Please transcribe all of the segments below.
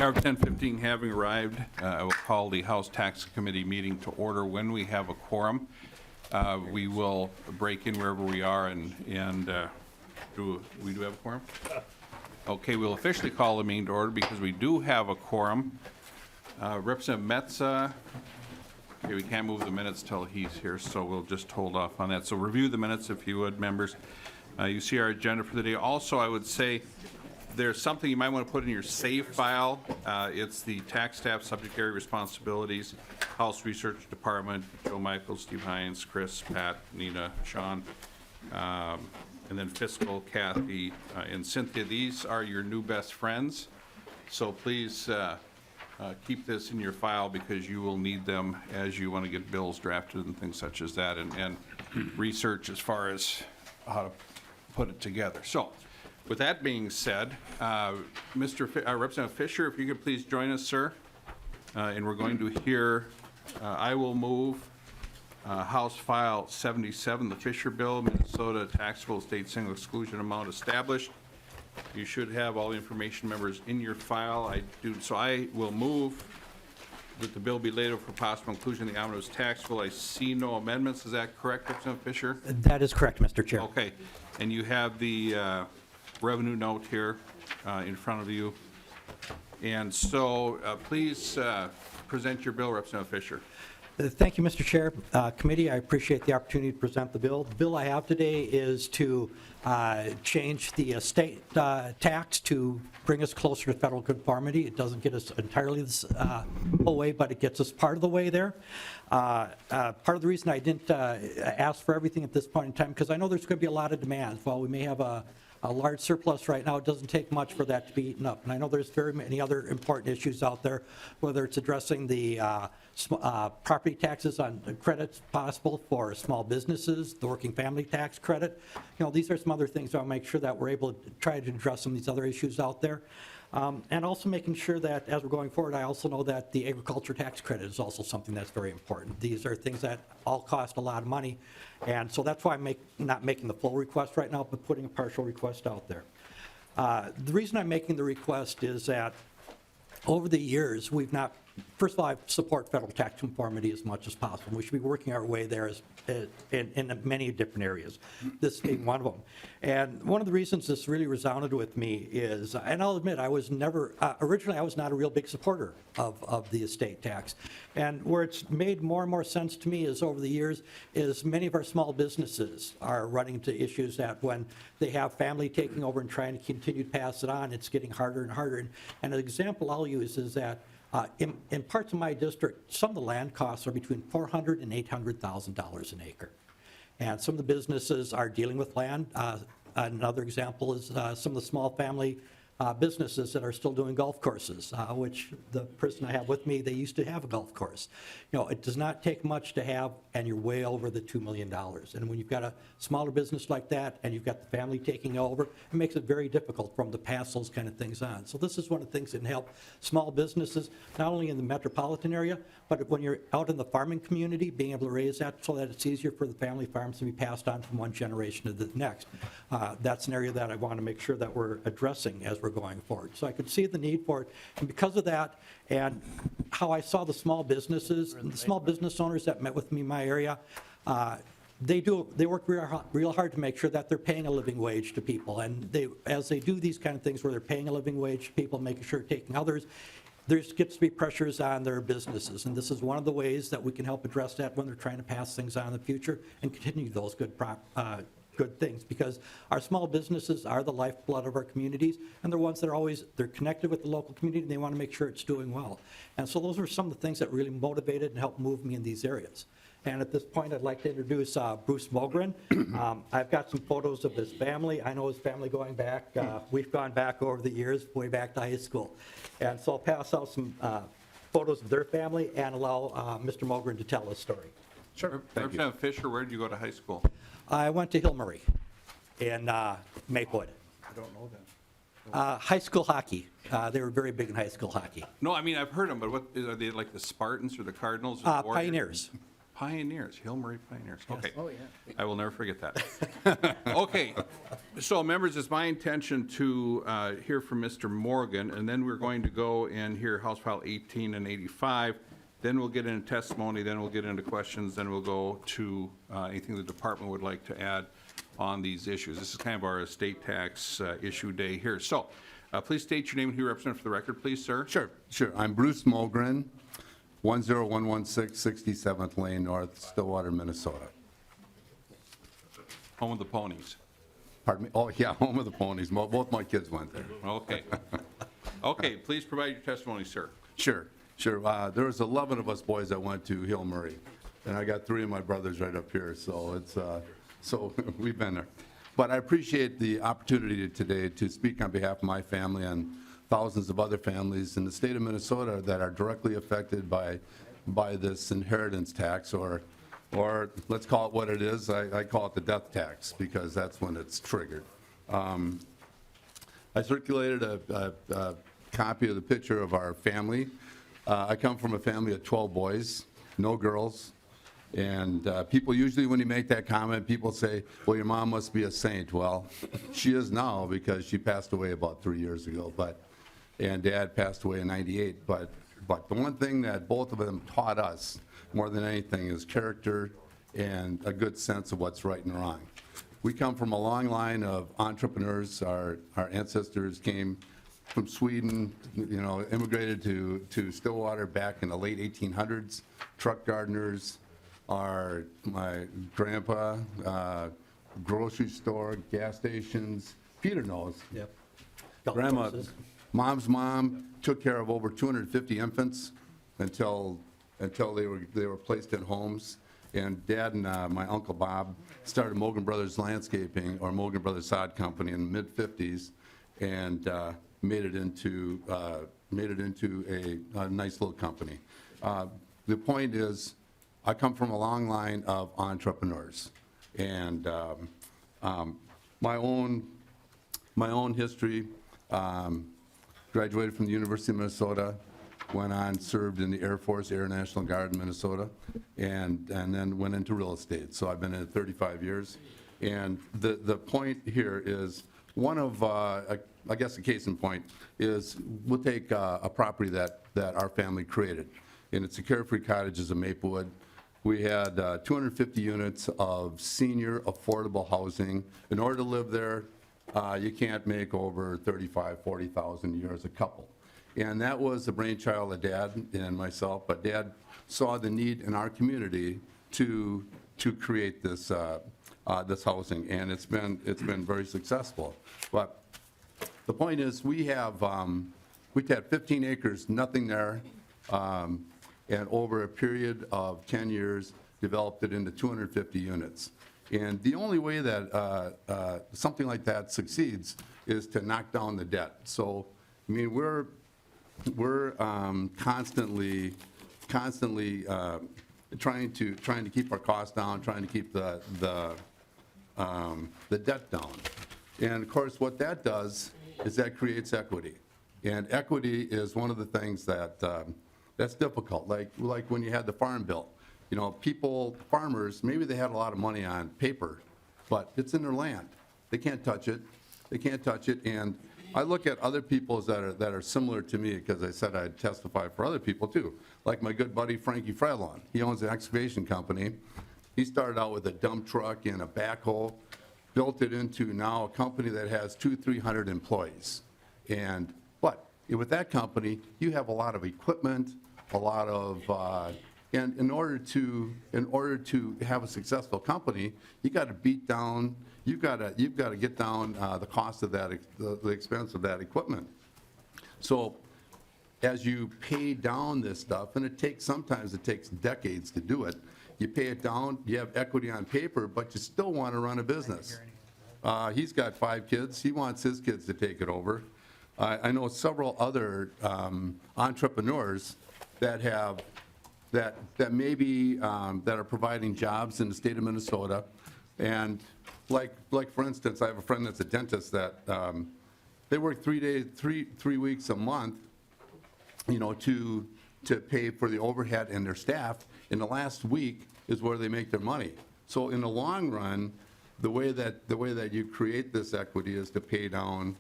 Hour 10:15 having arrived, I will call the House Tax Committee meeting to order when we have a quorum. We will break in wherever we are and do we have a quorum? Okay, we'll officially call the meeting to order because we do have a quorum. Representative Metza, okay, we can't move the minutes till he's here, so we'll just hold off on that. So review the minutes if you would, members. You see our agenda for the day. Also, I would say there's something you might want to put in your save file. It's the tax staff subject area responsibilities, House Research Department, Joe Michaels, Steve Hines, Chris, Pat, Nina, Sean, and then fiscal, Kathy, and Cynthia. These are your new best friends. So please keep this in your file because you will need them as you want to get bills drafted and things such as that, and research as far as how to put it together. So with that being said, Representative Fischer, if you could please join us, sir. And we're going to hear, I will move House File 77, the Fischer Bill, Minnesota Taxable State Single Exclusion Amount Established. You should have all the information, members, in your file. I do. So I will move that the bill be laid over for possible inclusion in the omnibus tax bill. I see no amendments. Is that correct, Representative Fischer? That is correct, Mr. Chair. Okay. And you have the revenue note here in front of you. And so please present your bill, Representative Fischer. Thank you, Mr. Chair. Committee, I appreciate the opportunity to present the bill. The bill I have today is to change the state tax to bring us closer to federal conformity. It doesn't get us entirely the whole way, but it gets us part of the way there. Part of the reason I didn't ask for everything at this point in time, because I know there's going to be a lot of demands. While we may have a large surplus right now, it doesn't take much for that to be eaten up. And I know there's very many other important issues out there, whether it's addressing the property taxes on credits possible for small businesses, the working family tax credit. You know, these are some other things I'll make sure that we're able to try to address some of these other issues out there. And also making sure that as we're going forward, I also know that the agriculture tax credit is also something that's very important. These are things that all cost a lot of money. And so that's why I'm not making the full request right now, but putting a partial request out there. The reason I'm making the request is that over the years, we've not, first of all, I support federal tax conformity as much as possible. We should be working our way there in many different areas, this being one of them. And one of the reasons this really resounded with me is, and I'll admit, I was never, originally I was not a real big supporter of the estate tax. And where it's made more and more sense to me is over the years is many of our small businesses are running into issues that when they have family taking over and trying to continue to pass it on, it's getting harder and harder. And an example I'll use is that in parts of my district, some of the land costs are between $400,000 and $800,000 an acre. And some of the businesses are dealing with land. Another example is some of the small family businesses that are still doing golf courses, which the person I have with me, they used to have a golf course. You know, it does not take much to have, and you're way over the $2 million. And when you've got a smaller business like that, and you've got the family taking over, it makes it very difficult for them to pass those kind of things on. So this is one of the things that can help small businesses, not only in the metropolitan area, but when you're out in the farming community, being able to raise that so that it's easier for the family farms to be passed on from one generation to the next. That's an area that I want to make sure that we're addressing as we're going forward. So I could see the need for it. And because of that, and how I saw the small businesses, the small business owners that met with me in my area, they work real hard to make sure that they're paying a living wage to people. And as they do these kind of things where they're paying a living wage to people, making sure taking others, there gets to be pressures on their businesses. And this is one of the ways that we can help address that when they're trying to pass things on in the future and continue those good things, because our small businesses are the lifeblood of our communities, and they're ones that are they're connected with the local community, and they want to make sure it's doing well. And so those are some of the things that really motivated and helped move me in these areas. And at this point, I'd like to introduce Bruce Mogren. I've got some photos of his family. I know his family going back. We've gone back over the years, way back to high school. And so I'll pass out some photos of their family and allow Mr. Mogren to tell his story. Sure. Representative Fischer, where did you go to high school? I went to Hillmurray in Maplewood. I don't know that. High school hockey. They were very big in high school hockey. No, I mean, I've heard them, but what are they, like the Spartans or the Cardinals? Or the Pioneers. Pioneers, Hill Murray Pioneers. Okay. Oh, yeah. I will never forget that. Okay, so members, it's my intention to hear from Mr. Morgan, and then we're going to go and hear House File 18 and 85. Then we'll get into testimony, then we'll get into questions, then we'll go to anything the department would like to add on these issues. This is kind of our estate tax issue day here. So please state your name and who you represent for the record, please, sir. Sure. I'm Bruce Mogren, 10116 67th Lane North, Stillwater, Minnesota. Home of the ponies. Pardon me? Oh, yeah, home of the ponies. Both my kids went there. Okay. Okay, please provide your testimony, sir. Sure. There was 11 of us boys that went to Hill Murray, and I got 3 of my brothers right up here, so it's so we've been there. But I appreciate the opportunity today to speak on behalf of my family and thousands of other families in the state of Minnesota that are directly affected by this inheritance tax, or let's call it what it is. I call it the death tax because that's when it's triggered. I circulated a copy of the picture of our family. I come from a family of 12 boys, no girls. And people usually, when you make that comment, people say, well, your mom must be a saint. Well, she is now because she passed away about 3 years ago, and Dad passed away in '98. But the one thing that both of them taught us more than anything is character and a good sense of what's right and wrong. We come from a long line of entrepreneurs. Our ancestors came from Sweden, immigrated to Stillwater back in the late 1800s, truck gardeners. My grandpa, grocery store, gas stations, Peter knows. Yep. Grandma, mom's mom took care of over 250 infants until they were placed in homes. And Dad and my Uncle Bob started Mogan Brothers Landscaping, or Mogan Brothers Sod Company, in the mid-50s, and made it into a nice little company. The point is, I come from a long line of entrepreneurs, and my own history. Graduated from the University of Minnesota, went on, served in the Air Force, Air National Guard in Minnesota, and then went into real estate. So I've been in it 35 years. And the point here is, one of, I guess a case in point, is we'll take a property that our family created. And it's the Carefree Cottages of Maplewood. We had 250 units of senior affordable housing. In order to live there, you can't make over $35,000, $40,000 a year as a couple. And that was the brainchild of Dad and myself, but Dad saw the need in our community to create this housing, and it's been very successful. But the point is, we had 15 acres, nothing there, and over a period of 10 years, developed it into 250 units. And the only way that something like that succeeds is to knock down the debt. So, I mean, we're constantly trying to keep our costs down, trying to keep the debt down. And of course, what that does is that creates equity. And equity is one of the things that's difficult. Like when you had the farm bill. Farmers, maybe they had a lot of money on paper, but it's in their land. They can't touch it. And I look at other peoples that are similar to me, because I said I'd testify for other people too. Like my good buddy Frankie Fredlon. He owns an excavation company. He started out with a dump truck and a backhoe, built it into now a company that has 200-300 employees. But with that company, you have a lot of equipment, a lot of. And in order to have a successful company, you got to beat down. You've got to get down the cost of that, the expense of that equipment. So, as you pay down this stuff, and sometimes it takes decades to do it. You pay it down. You have equity on paper, but you still want to run a business. He's got 5 kids. He wants his kids to take it over. I know several other entrepreneurs that have. That maybe that are providing jobs in the state of Minnesota, and like for instance, I have a friend that's a dentist that they work 3 weeks a month, to pay for the overhead and their staff, in the last week is where they make their money. So in the long run, the way that you create this equity is to pay down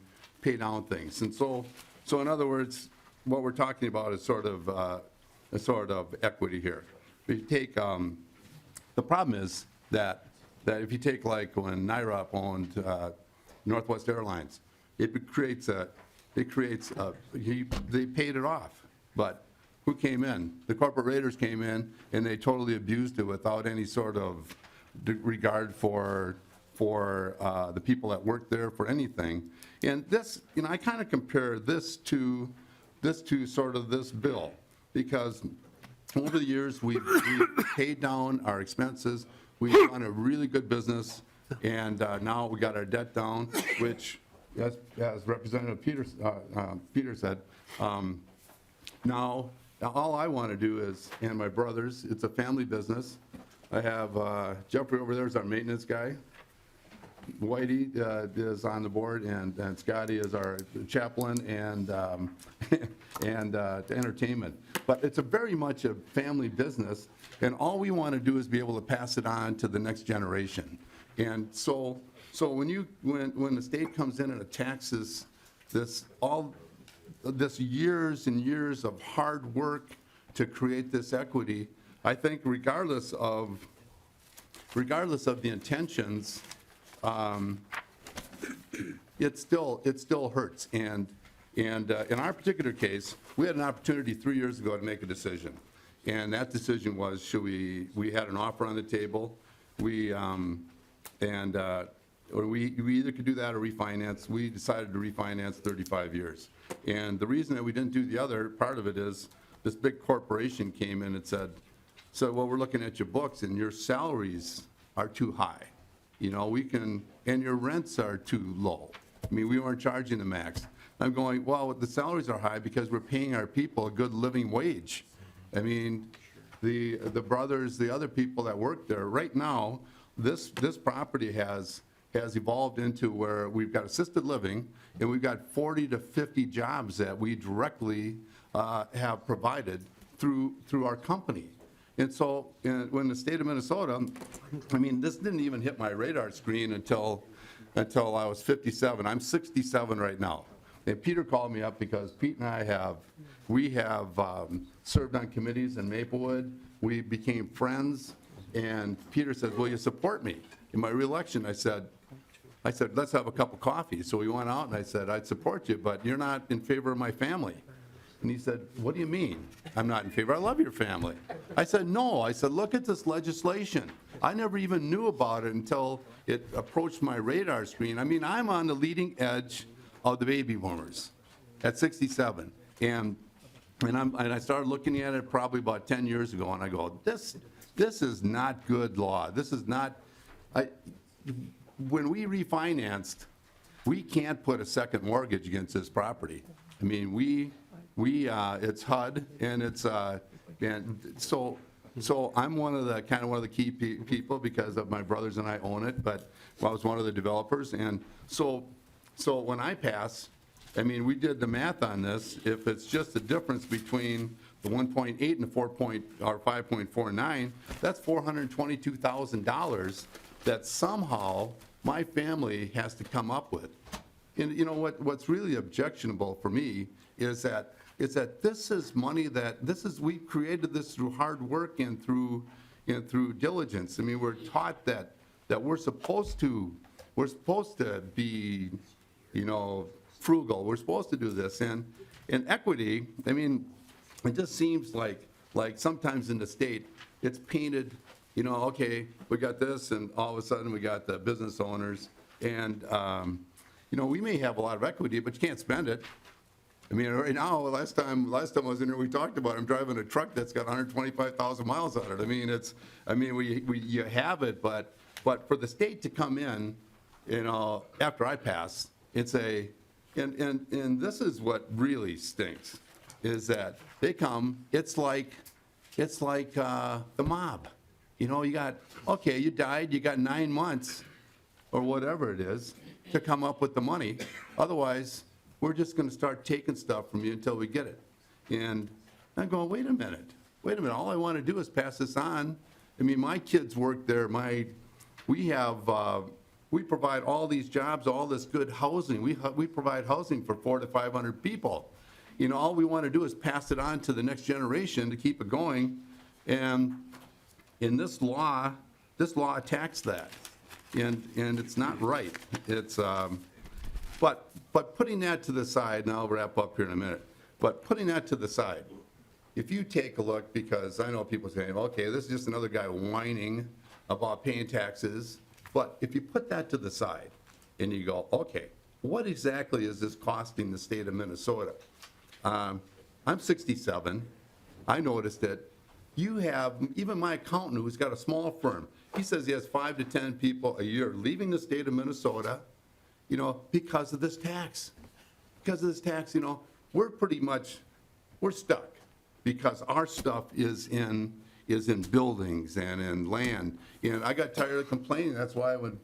things. And so in other words, what we're talking about is sort of equity here. If you take, the problem is that if you take like when NYROP owned Northwest Airlines, they paid it off. But who came in? The corporate raiders came in and they totally abused it without any sort of regard for the people that worked there, for anything. And this, I kind of compare this to sort of this bill, because over the years we've paid down our expenses, we've done a really good business, and now we got our debt down, which, as Representative Peter said, now all I want to do is, and my brothers, it's a family business. I have Jeffrey over there is our maintenance guy. Whitey is on the board, and Scotty is our chaplain and entertainment. But it's a very much a family business, and all we want to do is be able to pass it on to the next generation. And so when the state comes in and it taxes this years and years of hard work to create this equity, I think regardless of the intentions, it still hurts. And in our particular case, we had an opportunity 3 years ago to make a decision. And that decision was, we had an offer on the table. Or we either could do that or refinance. We decided to refinance 35 years. And the reason that we didn't do the other part of it is this big corporation came in and said, well, we're looking at your books and your salaries are too high. And your rents are too low. I mean, we weren't charging the max. I'm going, well, the salaries are high because we're paying our people a good living wage. I mean, the brothers, the other people that work there, right now, this property has evolved into where we've got assisted living, and we've got 40 to 50 jobs that we directly have provided through our company. And so when the state of Minnesota, I mean, this didn't even hit my radar screen until I was 57. I'm 67 right now. And Peter called me up because Pete and I have served on committees in Maplewood. We became friends, and Peter said, will you support me? In my reelection, I said, let's have a cup of coffee. So we went out and I said, I'd support you, but you're not in favor of my family. And he said, what do you mean I'm not in favor? I love your family. I said, no. I said, look at this legislation. I never even knew about it until it approached my radar screen. I mean, I'm on the leading edge of the baby boomers at 67. And I started looking at it probably about 10 years ago, and I go, this is not good law. This is not, when we refinanced, we can't put a second mortgage against this property. I mean, it's HUD, and it's and so I'm one of the key people because of my brothers and I own it, but I was one of the developers. And so when I pass, I mean, we did the math on this. If it's just the difference between the 1.8 and the 5.49, that's $422,000 that somehow my family has to come up with. And you know what's really objectionable for me is that this is money we created this through hard work and through diligence. I mean, we're taught that we're supposed to be, frugal. We're supposed to do this. And in equity, I mean, it just seems like sometimes in the state, it's painted, okay, we got this, and all of a sudden we got the business owners. And, we may have a lot of equity, but you can't spend it. I mean, right now, last time I was in here, we talked about I'm driving a truck that's got 125,000 miles on it. I mean, you have it, but for the state to come in, after I pass, and this is what really stinks, is that they come, it's like the mob. You died, you got 9 months, or whatever it is, to come up with the money. Otherwise, we're just going to start taking stuff from you until we get it. And I'm going, wait a minute. wait a minute, all I want to do is pass this on. I mean, my kids work there, we provide all these jobs, all this good housing. We provide housing for 400 to 500 people. You know, all we want to do is pass it on to the next generation to keep it going. And in this law attacks that. And it's not right. It's, but putting that to the side, and I'll wrap up here in a minute, but putting that to the side, if you take a look, because I know people saying, okay, this is just another guy whining about paying taxes, but if you put that to the side and you go, okay, what exactly is this costing the state of Minnesota? I'm 67. I noticed that you have, even my accountant who's got a small firm, he says he has 5 to 10 people a year leaving the state of Minnesota, you know, because of this tax. Because of this tax, you know, we're stuck because our stuff is in buildings and in land. And I got tired of complaining. That's why when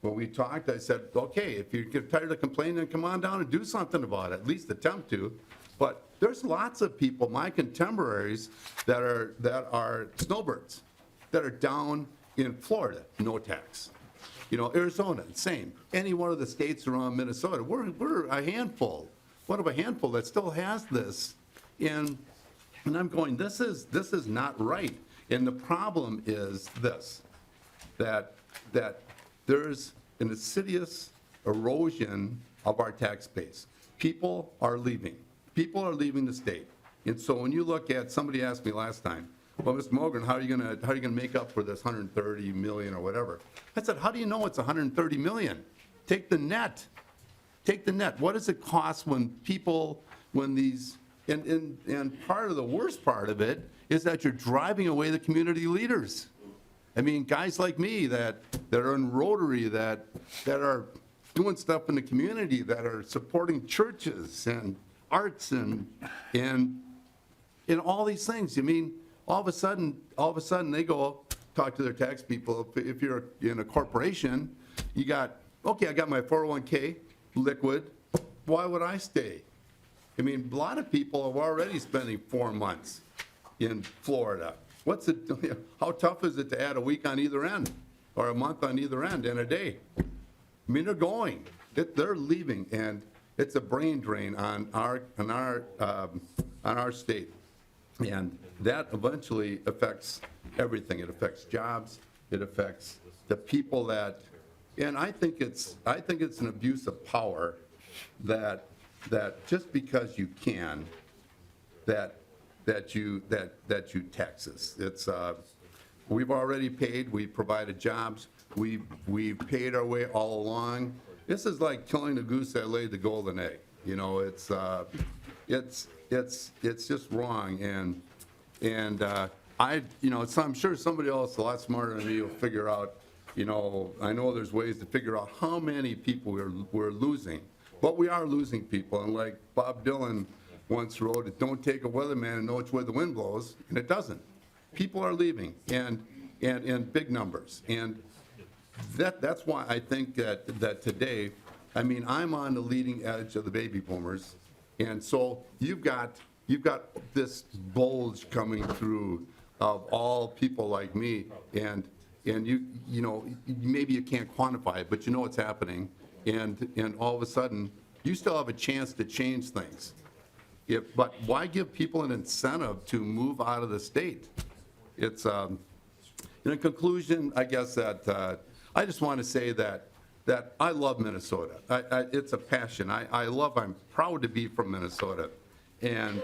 we talked, I said, okay, if you get tired of complaining, then come on down and do something about it, at least attempt to. But there's lots of people, my contemporaries, that are snowbirds, that are down in Florida, no tax. You know, Arizona, same. Any one of the states around Minnesota, we're a handful, one of a handful that still has this. And I'm going, this is not right. And the problem is this, that there's an insidious erosion of our tax base. People are leaving. People are leaving the state. And so when you look at, somebody asked me last time, well, Mr. Mogren, how are you gonna make up for this 130 million or whatever? I said, how do you know it's 130 million? Take the net. Take the net. What does it cost when these, and part of the worst part of it is that you're driving away the community leaders. I mean, guys like me that are in Rotary, that are doing stuff in the community, that are supporting churches and arts and all these things. I mean, all of a sudden they go talk to their tax people. If you're in a corporation, you got, okay, I got my 401k liquid. Why would I stay? I mean, a lot of people are already spending 4 months in Florida. How tough is it to add a week on either end, or a month on either end, and a day? I mean, they're going. They're leaving, and it's a brain drain on our state, and that eventually affects everything. It affects jobs. It affects the people that, and I think it's an abuse of power that just because you can, that you tax us. It's we've already paid. We've provided jobs. We've paid our way all along. This is like killing the goose that laid the golden egg. You know, it's just wrong. And so I'm sure somebody else a lot smarter than me will figure out. You know, I know there's ways to figure out how many people we're losing, but we are losing people. And like Bob Dylan once wrote, it don't take a weatherman to know which way the wind blows, and it doesn't. People are leaving, and in big numbers. And that's why I think that today, I mean, I'm on the leading edge of the baby boomers, and so you've got this bulge coming through of all people like me, and you know, maybe you can't quantify it, but you know what's happening, and all of a sudden, you still have a chance to change things. But why give people an incentive to move out of the state? It's, in conclusion, I guess that I just want to say that I love Minnesota. It's a passion. I'm proud to be from Minnesota. And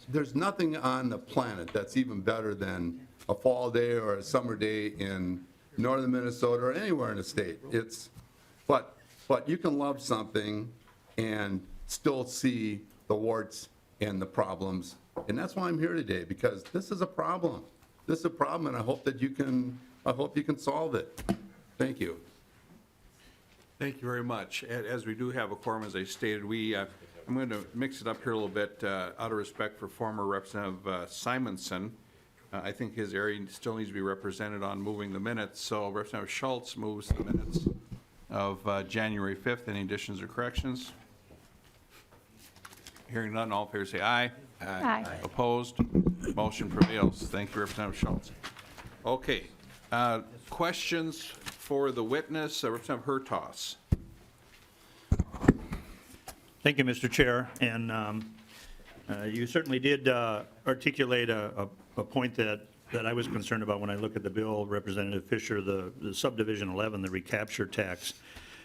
there's nothing on the planet that's even better than a fall day or a summer day in northern Minnesota or anywhere in the state. But you can love something and still see the warts and the problems. And that's why I'm here today, because this is a problem. This is a problem, and I hope you can solve it. Thank you. Thank you very much. As we do have a quorum, as I stated, I'm going to mix it up here a little bit out of respect for former Representative Simonson. I think his area still needs to be represented on moving the minutes. So Representative Schultz moves the minutes of January 5th. Any additions or corrections? Hearing none, all in favor say aye. Aye. Opposed? Motion prevails. Thank you, Representative Schultz. Okay, questions for the witness, Representative Hertaus. Thank you, Mr. Chair, and you certainly did articulate a point that I was concerned about when I look at the bill, Representative Fischer, the subdivision 11, the recapture tax.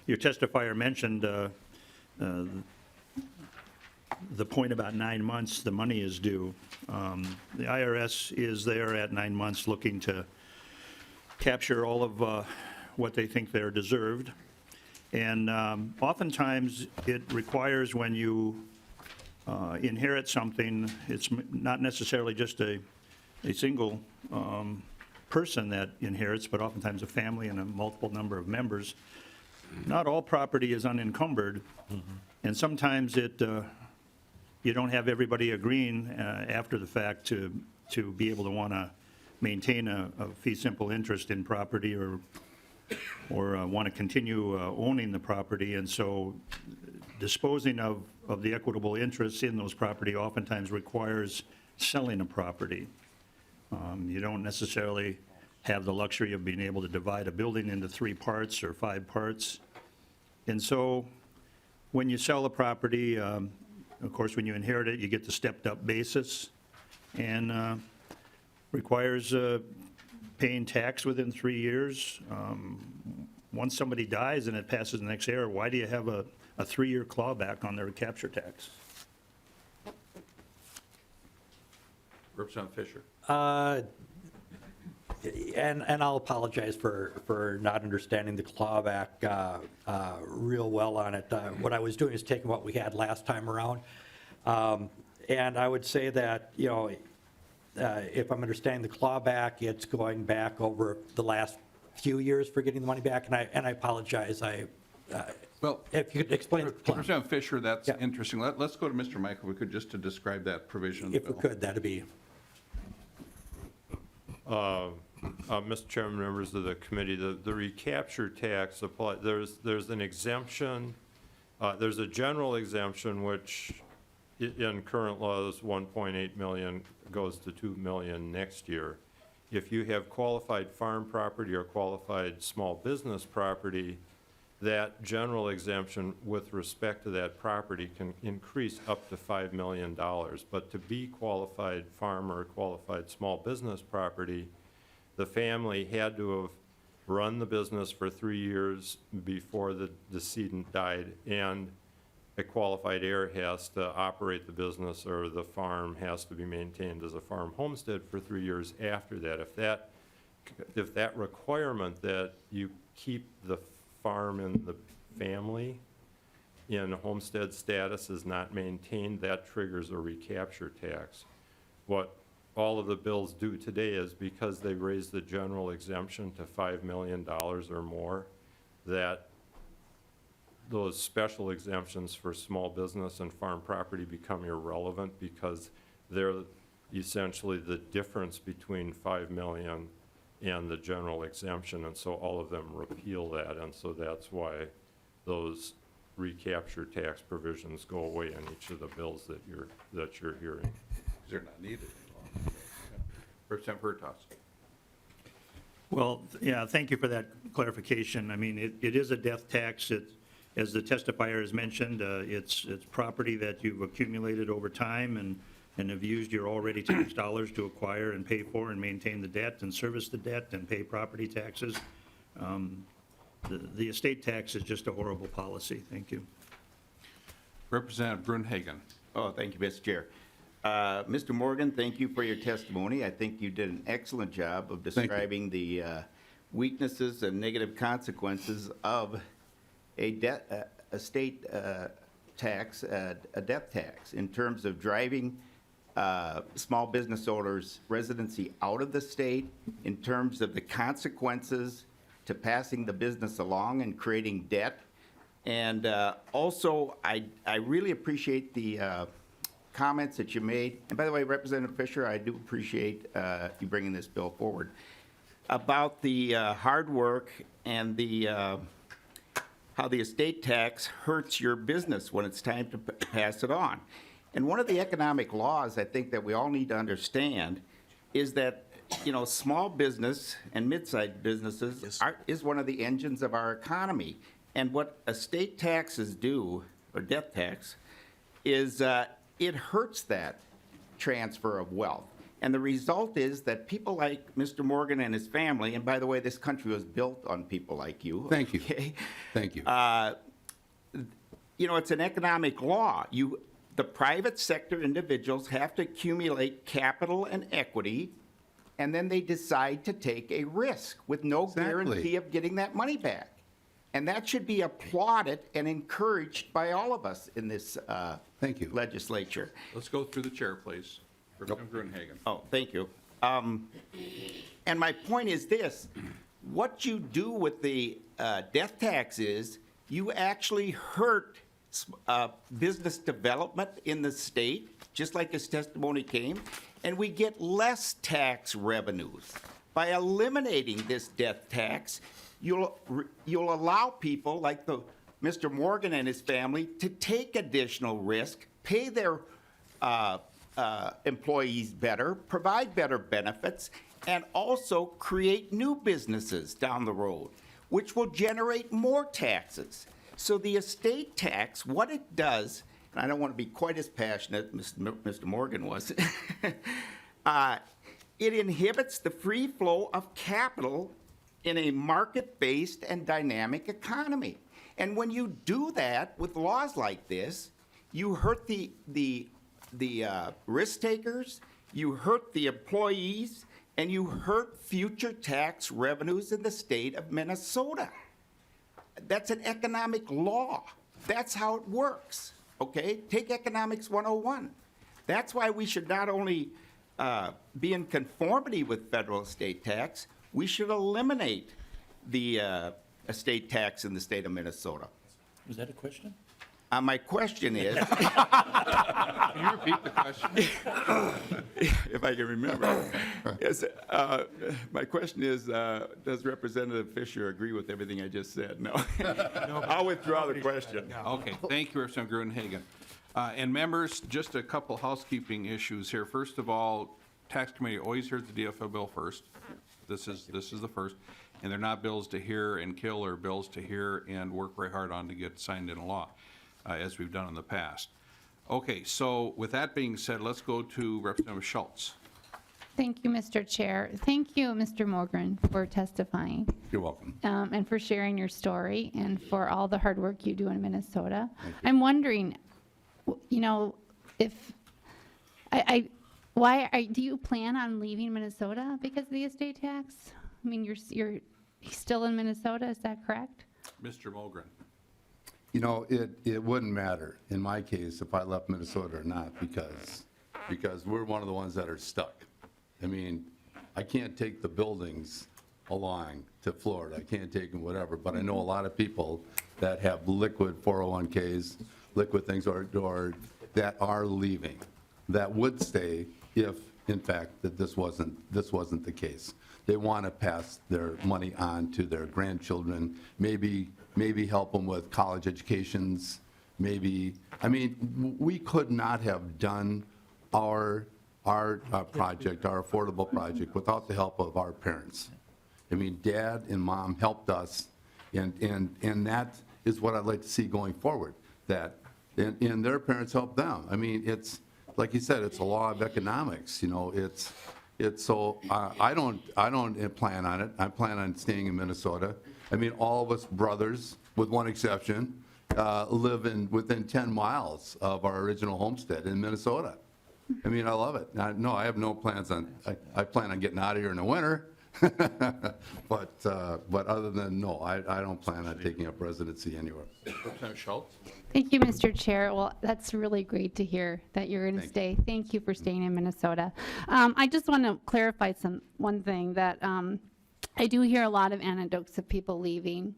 Your testifier mentioned the point about 9 months the money is due. The IRS is there at 9 months looking to capture all of what they think they're deserved. And oftentimes it requires when you inherit something, it's not necessarily just a single person that inherits, but oftentimes a family and a multiple number of members. Not all property is unencumbered, and sometimes you don't have everybody agreeing after the fact to be able to want to maintain a fee simple interest in property or want to continue owning the property. And so disposing of the equitable interests in those property oftentimes requires selling a property. You don't necessarily have the luxury of being able to divide a building into 3 parts or 5 parts. And so when you sell a property, of course, when you inherit it, you get the stepped up basis, and requires paying tax within 3 years. Once somebody dies and it passes the next heir, why do you have a 3-year clawback on their recapture tax? Representative Fischer. And I'll apologize for not understanding the clawback real well on it. What I was doing is taking what we had last time around. And I would say that, you know, if I'm understanding the clawback, it's going back over the last few years for getting the money back, and I apologize. Well, If you could explain the plan. Representative Fischer, that's Yeah. interesting. Let's go to Mr. Michael, if we could, just to describe that provision of the If we bill. could, that'd be. Mr. Chairman, members of the committee, the recapture tax apply, there's an exemption, there's a general exemption which in current law is 1.8 million, goes to 2 million next year. If you have qualified farm property or qualified small business property, that general exemption with respect to that property can increase up to $5 million. But to be qualified farm or qualified small business property, the family had to have run the business for 3 years before the decedent died, and a qualified heir has to operate the business, or the farm has to be maintained as a farm homestead for 3 years after that. If that requirement that you keep the farm in the family in homestead status is not maintained, that triggers a recapture tax. What all of the bills do today is, because they raised the general exemption to $5 million or more, that those special exemptions for small business and farm property become irrelevant, because they're essentially the difference between 5 million and the general exemption, and so all of them repeal that, and so that's why those recapture tax provisions go away in each of the bills that you're hearing. They're not needed. Representative Hertaus. Well, yeah, thank you for that clarification. I mean, it is a death tax. As the testifier has mentioned, it's property that you've accumulated over time and have used your already taxed dollars to acquire and pay for and maintain the debt and service the debt and pay property taxes. The estate tax is just a horrible policy. Thank you. Representative Brunhagen. Oh, thank you, Mr. Chair. Mr. Morgan, thank you for your testimony. I think you did an excellent job of describing the weaknesses and negative consequences of a estate tax, a death tax, in terms of driving small business owners' residency out of the state, in terms of the consequences to passing the business along and creating debt. And also, I really appreciate the comments that you made. And by the way, Representative Fischer, I do appreciate you bringing this bill forward, about the hard work and the how the estate tax hurts your business when it's time to pass it on. And one of the economic laws I think that we all need to understand is that, small business and mid-sized businesses is one of the engines of our economy. And what estate taxes do, or death tax, is it hurts that transfer of wealth. And the result is that people like Mr. Morgan and his family, and by the way, this country was built on people like you. Thank you. Okay? Thank you. It's an economic law. The private sector individuals have to accumulate capital and equity, and then they decide to take a risk with no Exactly. guarantee of getting that money back. And that should be applauded and encouraged by all of us in this Thank you. legislature. Let's go through the chair, please. Representative Gruenhagen. Oh, thank you. And my point is this, what you do with the death tax is you actually hurt business development in the state, just like his testimony came, and we get less tax revenues. By eliminating this death tax, you'll allow people like Mr. Morgan and his family to take additional risk, pay their employees better, provide better benefits, and also create new businesses down the road, which will generate more taxes. So the estate tax, what it does, and I don't want to be quite as passionate as Mr. Morgan was, it inhibits the free flow of capital in a market-based and dynamic economy. And when you do that with laws like this, you hurt the risk takers, you hurt the employees, and you hurt future tax revenues in the state of Minnesota. That's an economic law. That's how it works, okay? Take Economics 101. That's why we should not only be in conformity with federal estate tax, we should eliminate the estate tax in the state of Minnesota. Was that a question? My question is, Can you repeat the question? if I can remember, yes, my question is, does Representative Fischer agree with everything I just said? No. I'll withdraw the question. Okay, thank you, Representative Gruenhagen. And members, just a couple housekeeping issues here. First of all, Tax Committee always hears the DFO bill first. This is the first. And they're not bills to hear and kill, or bills to hear and work very hard on to get signed into law, as we've done in the past. Okay, so with that being said, let's go to Representative Schultz. Thank you, Mr. Chair. Thank you, Mr. If for testifying You're welcome. and for sharing your story and for all the hard work you do in Minnesota. I'm wondering, if do you plan on leaving Minnesota because of the estate tax? I mean, you're still in Minnesota, is that correct? Mr. Mogren. It wouldn't matter in my case if I left Minnesota or not, because we're one of the ones that are stuck. I mean, I can't take the buildings along to Florida. I can't take them whatever, but I know a lot of people that have liquid 401ks, liquid things, or that are leaving, that would stay if, in fact, that this wasn't the case. They want to pass their money on to their grandchildren, maybe help them with college educations, maybe. I mean, we could not have done our project, our affordable project, without the help of our parents. I mean, Dad and Mom helped us, and that is what I'd like to see going forward, and their parents helped them. I mean, it's, like you said, it's a law of economics, it's so, I don't plan on it. I plan on staying in Minnesota. I mean, all of us brothers, with one exception, live within 10 miles of our original homestead in Minnesota. I mean, I love it. No, I have no plans on, I plan on getting out of here in the winter. But other than, no, I don't plan on taking up residency anywhere. Representative Schultz. Thank you, Mr. Chair. Well, that's really great to hear that you're going to stay. Thank you for staying in Minnesota. I just want to clarify one thing, that I do hear a lot of anecdotes of people leaving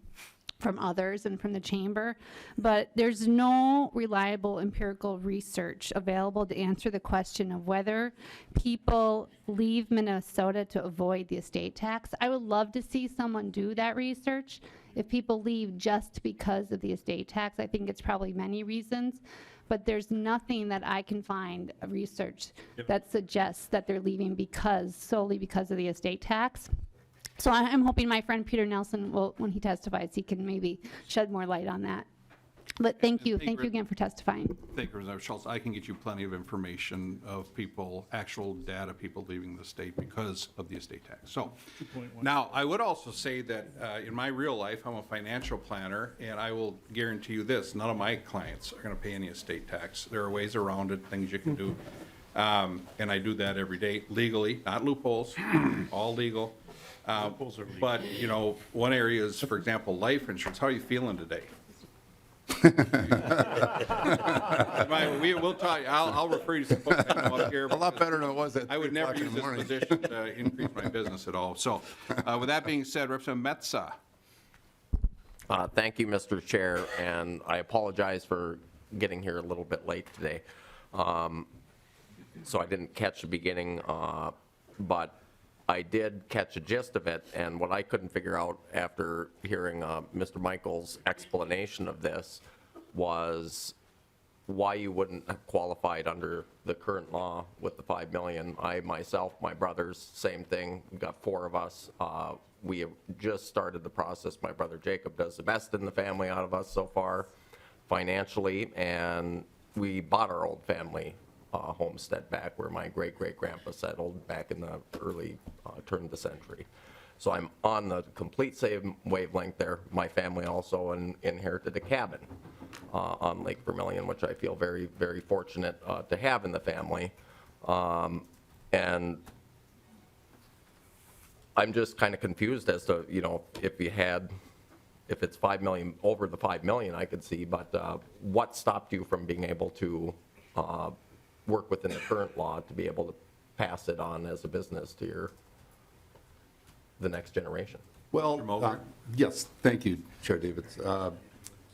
from others and from the chamber, but there's no reliable empirical research available to answer the question of whether people leave Minnesota to avoid the estate tax. I would love to see someone do that research. If people leave just because of the estate tax, I think it's probably many reasons, but there's nothing that I can find research that suggests that they're leaving solely because of the estate tax. So I'm hoping my friend Peter Nelson will, when he testifies, he can maybe shed more light on that. But thank you again for testifying. Thank you, Representative Schultz. I can get you plenty of information of people, actual data, people leaving the state because of the estate tax. So now, I would also say that in my real life, I'm a financial planner, and I will guarantee you this, none of my clients are going to pay any estate tax. There are ways around it, things you can do, and I do that every day legally, not loopholes, all legal. But, you know, one area is, for example, life insurance. How are you feeling today? We'll talk. I'll refer you to some folks I know up here. A lot better than it was at I would 3 never o'clock in use the this morning. position to increase my business at all. So with that being said, Representative Metsa. Thank you, Mr. Chair, and I apologize for getting here a little bit late today. So I didn't catch the beginning, but I did catch a gist of it, and what I couldn't figure out after hearing Mr. Michael's explanation of this was why you wouldn't have qualified under the current law with the $5 million. I myself, my brothers, same thing. We've got 4 of us. We have just started the process. My brother Jacob does the best in the family out of us so far financially, and we bought our old family homestead back where my great-great-grandpa settled back in the early turn of the century. So I'm on the complete same wavelength there. My family also inherited a cabin on Lake Vermilion, which I feel very, very fortunate to have in the family. And I'm just kind of confused as to, you know, if it's $5 million, over the $5 million, I could see, but what stopped you from being able to work within the current law to be able to pass it on as a business to the next generation? Well, yes, thank you, Chair Davids.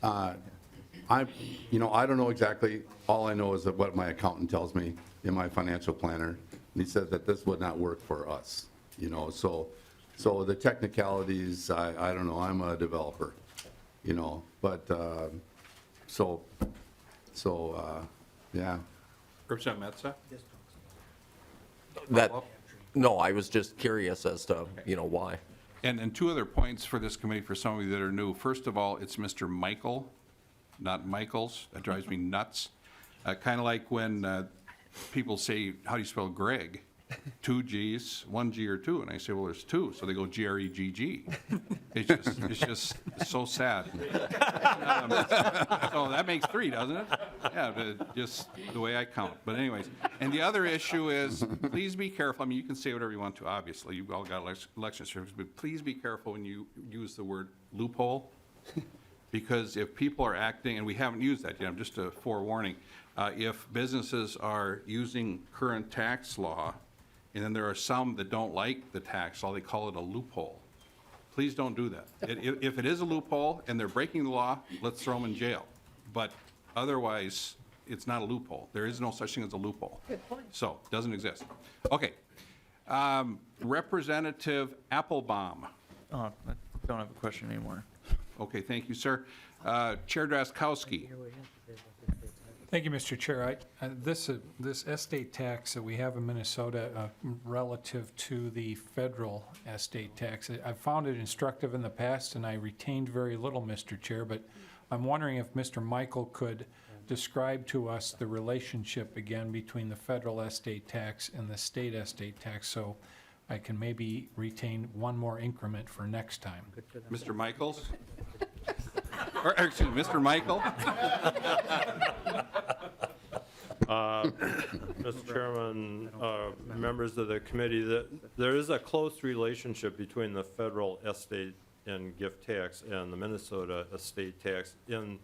I don't know exactly. All I know is that what my accountant tells me in my financial planner, and he said that this would not work for us. You know, so the technicalities, I don't know. I'm a developer, you know, but yeah. Representative Metsa. No, I was just curious as to, you know, why. And 2 other points for this committee for some of you that are new. First of all, it's Mr. Michael, not Michaels. That drives me nuts. Kind of like when people say, how do you spell Greg? 2 G's, 1 G or 2, and I say, well, there's 2, so they go G-R-E-G-G. It's just so sad. So that makes 3, doesn't it? Yeah, but just the way I count. But anyways, and the other issue is, please be careful. I mean, you can say whatever you want to, obviously. You've all got election service, but please be careful when you use the word loophole, because if people are acting, and we haven't used that yet, just a forewarning, if businesses are using current tax law, and then there are some that don't like the tax law, they call it a loophole. Please don't do that. If it is a loophole and they're breaking the law, let's throw them in jail. But otherwise, it's not a loophole. There is no such thing as a loophole. Good point. So, it doesn't exist. Okay. Representative Applebaum. Oh, I don't have a question anymore. Okay, thank you, sir. Chair Draskowski. Thank you, Mr. Chair. This estate tax that we have in Minnesota relative to the federal estate tax, I've found it instructive in the past, and I retained very little, Mr. Chair, but I'm wondering if Mr. Michael could describe to us the relationship again between the federal estate tax and the state estate tax, so I can maybe retain 1 more increment for next time. Mr. Michaels? Or, excuse me, Mr. Michael? Mr. Chairman, members of the committee, there is a close relationship between the federal estate and gift tax and the Minnesota estate tax in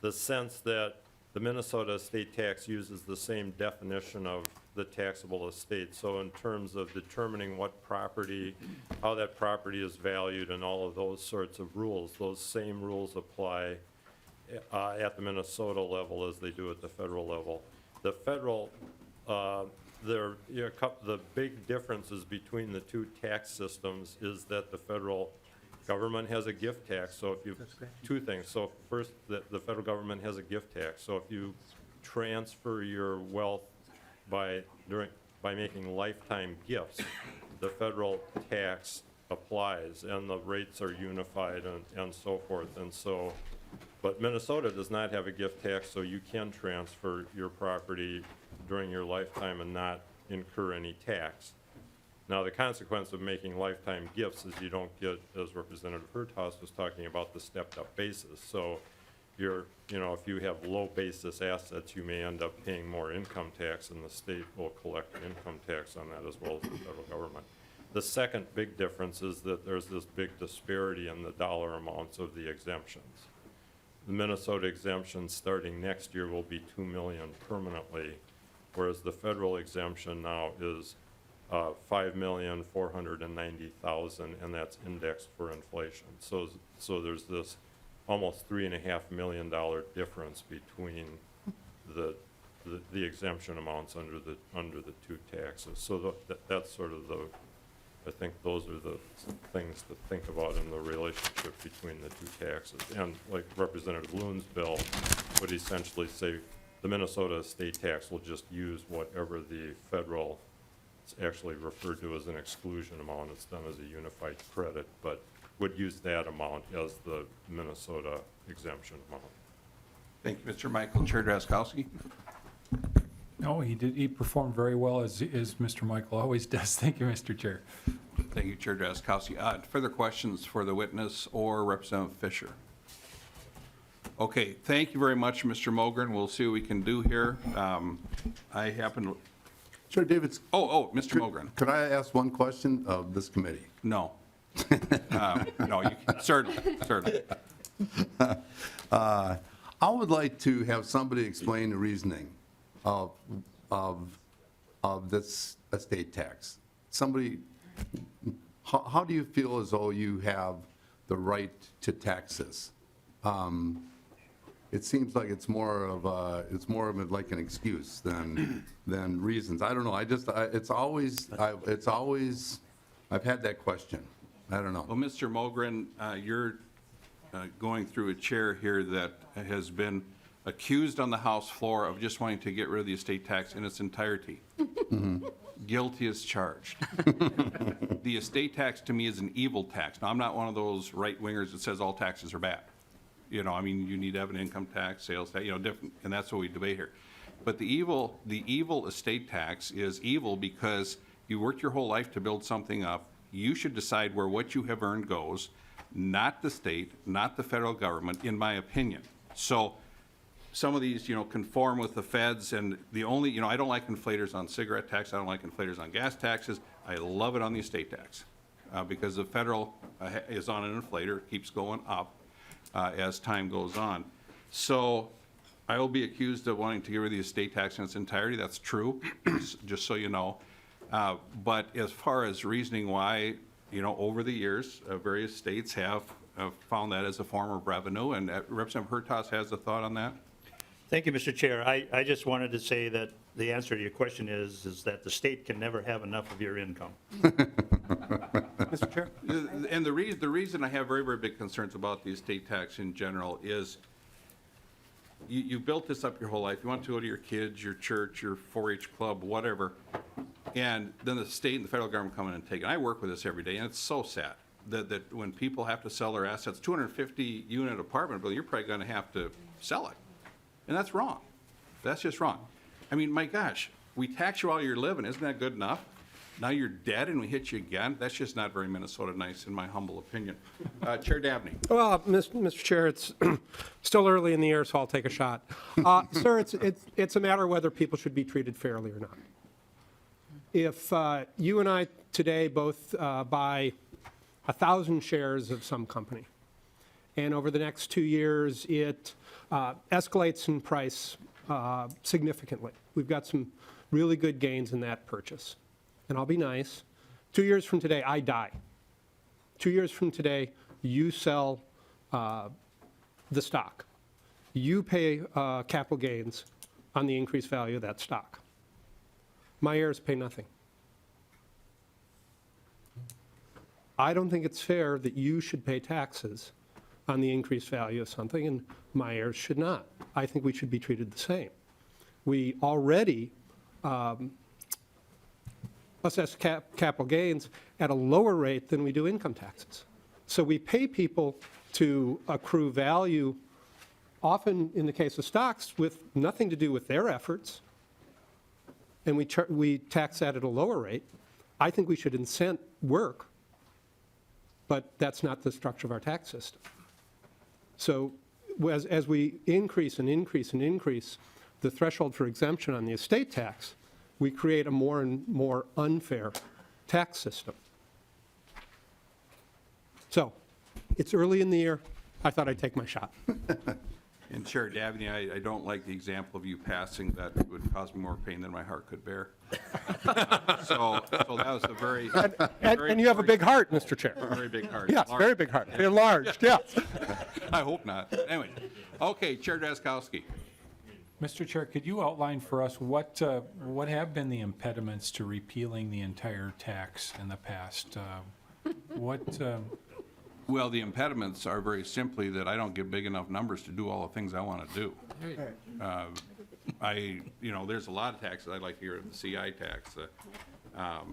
the sense that the Minnesota estate tax uses the same definition of the taxable estate. So in terms of determining what property, how that property is valued and all of those sorts of rules, those same rules apply at the Minnesota level as they do at the federal level. The federal, the big differences between the 2 tax systems is that the federal government has a gift tax. So if you, 2 things. So first, the federal government has a gift tax. So if you transfer your wealth by making lifetime gifts, the federal tax applies, and the rates are unified and so forth. And so, but Minnesota does not have a gift tax, so you can transfer your property during your lifetime and not incur any tax. Now, the consequence of making lifetime gifts is you don't get, as Representative Hertaus was talking about, the stepped-up basis. So you're, if you have low basis assets, you may end up paying more income tax, and the state will collect income tax on that as well as the federal government. The second big difference is that there's this big disparity in the dollar amounts of the exemptions. The Minnesota exemption starting next year will be $2 million permanently, whereas the federal exemption now is $5,490,000, and that's indexed for inflation. So there's this almost $3.5 million difference between the exemption amounts under the two taxes. So that's sort of I think those are the things to think about in the relationship between the two taxes. And like Representative Loon's bill would essentially say the Minnesota state tax will just use whatever the federal, it's actually referred to as an exclusion amount. It's done as a unified credit, but would use that amount as the Minnesota exemption amount. Thank you, Mr. Michael. Chair Drazkowski? No, he did, he performed very well, as Mr. Michael always does. Thank you, Mr. Chair. Thank you, Chair Drazkowski. Further questions for the witness or Representative Fischer? Okay, thank you very much, Mr. Mogren. We'll see what we can do here. I happen to, Sure, David. Mr. Mogren. Could I ask one question of this committee? No. No, you can, certainly. I would like to have somebody explain the reasoning of this estate tax. Somebody, how do you feel as though you have the right to tax this? It seems like it's more of like an excuse than reasons. I don't know. I've had that question. I don't know. Well, Mr. Mogren, you're going through a chair here that has been accused on the House floor of just wanting to get rid of the estate tax in its entirety. Guilty as charged. The estate tax to me is an evil tax. Now, I'm not one of those right-wingers that says all taxes are bad. You need to have an income tax, sales tax, different, and that's what we debate here. But the evil estate tax is evil because you worked your whole life to build something up. You should decide where what you have earned goes, not the state, not the federal government, in my opinion. So some of these, conform with the feds, and the only, I don't like inflators on cigarette tax, I don't like inflators on gas taxes. I love it on the estate tax because the federal is on an inflator, it keeps going up as time goes on. So I will be accused of wanting to get rid of the estate tax in its entirety. That's true, just so you know. But as far as reasoning why, over the years, various states have found that as a form of revenue, and Representative Hertaus has a thought on that? Thank you, Mr. Chair. I just wanted to say that the answer to your question is that the state can never have enough of your income. Mr. Chair? And the reason I have very, very big concerns about the estate tax in general is you built this up your whole life. You want to go to your kids, your church, your 4-H club, whatever, and then the state and the federal government come in and take it. I work with this every day, and it's so sad that when people have to sell their assets, 250-unit apartment building, you're probably going to have to sell it. And that's wrong. That's just wrong. I mean, my gosh, we tax you while you're living. Isn't that good enough? Now you're dead and we hit you again? That's just not very Minnesota nice, in my humble opinion. Chair Dabney. Well, Mr. Chair, it's still early in the year, so I'll take a shot. Sir, it's a matter of whether people should be treated fairly or not. If you and I today both buy 1,000 shares of some company, and over the next 2 years it escalates in price significantly. We've got some really good gains in that purchase. And I'll be nice. 2 years from today, I die. 2 years from today, you sell the stock. You pay capital gains on the increased value of that stock. My heirs pay nothing. I don't think it's fair that you should pay taxes on the increased value of something and my heirs should not. I think we should be treated the same. we already assess capital gains at a lower rate than we do income taxes. So we pay people to accrue value, often in the case of stocks, with nothing to do with their efforts, and we tax that at a lower rate. I think we should incent work, but that's not the structure of our tax system. So as we increase and increase and increase the threshold for exemption on the estate tax, we create a more and more unfair tax system. So it's early in the year. I thought I'd take my shot. And Chair Dabney, I don't like the example of you passing. That would cause me more pain than my heart could bear. So that was a very... And you have a big heart, Mr. Chair. Very big heart. Yes, Large. very big heart. Enlarged, yes. I hope not. Anyway, okay, Chair Drazkowski. Mr. Chair, could you outline for us what have been the impediments to repealing the entire tax in the past? Well, the impediments are very simply that I don't get big enough numbers to do all the things I want to do. There's a lot of taxes I'd like to hear, the CI tax,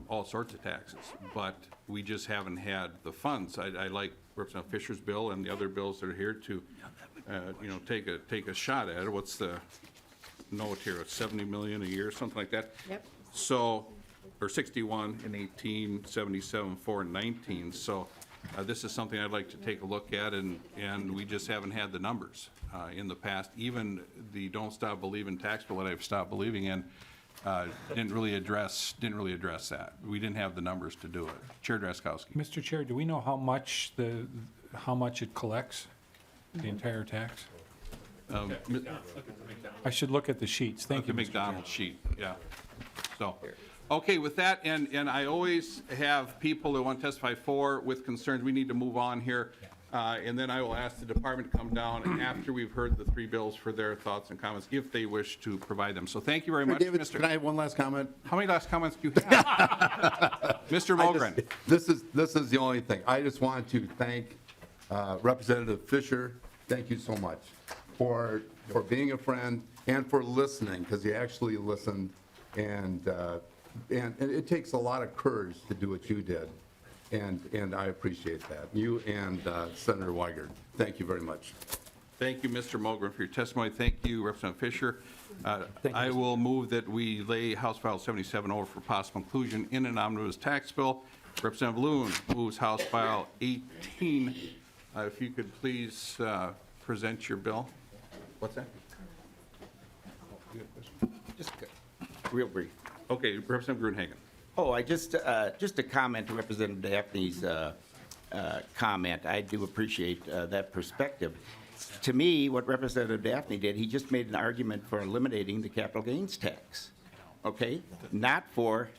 all sorts of taxes, but we just haven't had the funds. I like Representative Fischer's bill and the other bills that are here to, take a shot at it. What's the note here? It's 70 million a year, something like that. Yep. So, or 61 in 18, 77, 4 in 19. So this is something I'd like to take a look at, and we just haven't had the numbers in the past. Even the Don't Stop Believing tax bill that I've stopped believing in didn't really address that. We didn't have the numbers to do it. Chair Drazkowski. Mr. Chair, do we know how much it collects, the entire tax? I should look at the sheets. Thank you, The Mr. Chair. McDonald sheet, yeah. So, okay, with that, and I always have people that want to testify for with concerns. We need to move on here. And then I will ask the department to come down after we've heard the three bills for their thoughts and comments, if they wish to provide them. So thank you very much, David, Mr. can I have one last comment? How many last comments do you have? Mr. Mogren. This is the only thing. I just want to thank Representative Fischer. Thank you so much for being a friend and for listening, because you actually listened, and it takes a lot of courage to do what you did, and I appreciate that. You and Senator Weigert, thank you very much. Thank you, Mr. Mogren, for your testimony. Thank you, Representative Fischer. I will move that we lay House File 77 over for possible inclusion in an omnibus tax bill. Representative Loon moves House File 18. If you could please present your bill. What's that? Just real brief. Okay, Representative Gruenhagen. Oh, just a comment to Representative Daphne's comment. I do appreciate that perspective. To me, what Representative Daphne did, he just made an argument for eliminating the capital gains tax, okay? Not for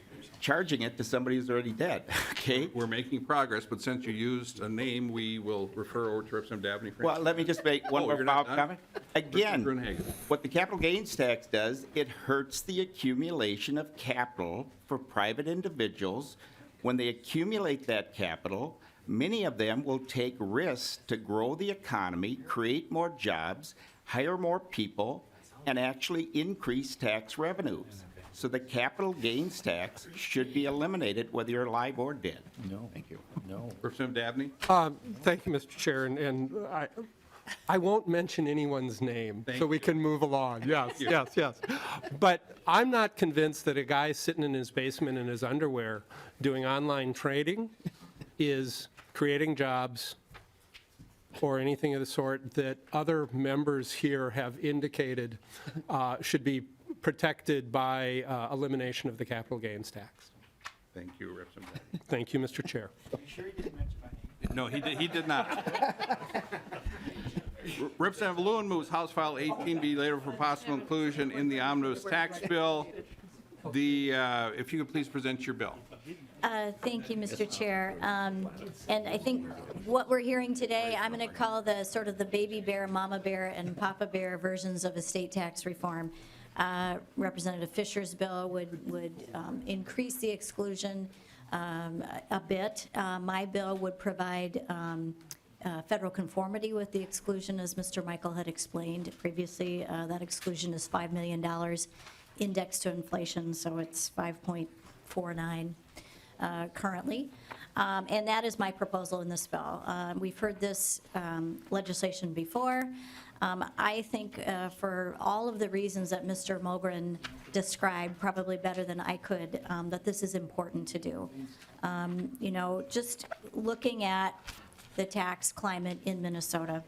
charging it to somebody who's already dead, okay? We're making progress, but since you used a name, we will refer over to Representative Dabney. Well, let me just make one more you're not follow-up done? comment. Again, Gruenhagen. what the capital gains tax does, it hurts the accumulation of capital for private individuals. When they accumulate that capital, many of them will take risks to grow the economy, create more jobs, hire more people, and actually increase tax revenues. So the capital gains tax should be eliminated whether you're alive or dead. No. Thank you. No. Representative Dabney. Thank you, Mr. Chair, and I won't mention anyone's name, so we can move along. Yes, yes. But I'm not convinced that a guy sitting in his basement in his underwear doing online trading is creating jobs or anything of the sort that other members here have indicated should be protected by elimination of the capital gains tax. Thank you, Representative Dabney. Thank you, Mr. Chair. No, he did not. Representative Loon moves House File 18B later for possible inclusion in the omnibus tax bill. If you could please present your bill. Thank you, Mr. Chair. And I think what we're hearing today, I'm going to call the sort of the baby bear, mama bear, and papa bear versions of estate tax reform. Representative Fischer's bill would increase the exclusion a bit. My bill would provide federal conformity with the exclusion, as Mr. Michael had explained previously. That exclusion is $5 million indexed to inflation, so it's 5.49 currently. And that is my proposal in this bill. We've heard this legislation before. I think for all of the reasons that Mr. Mogren described, probably better than I could, that this is important to do. You know, just looking at the tax climate in Minnesota,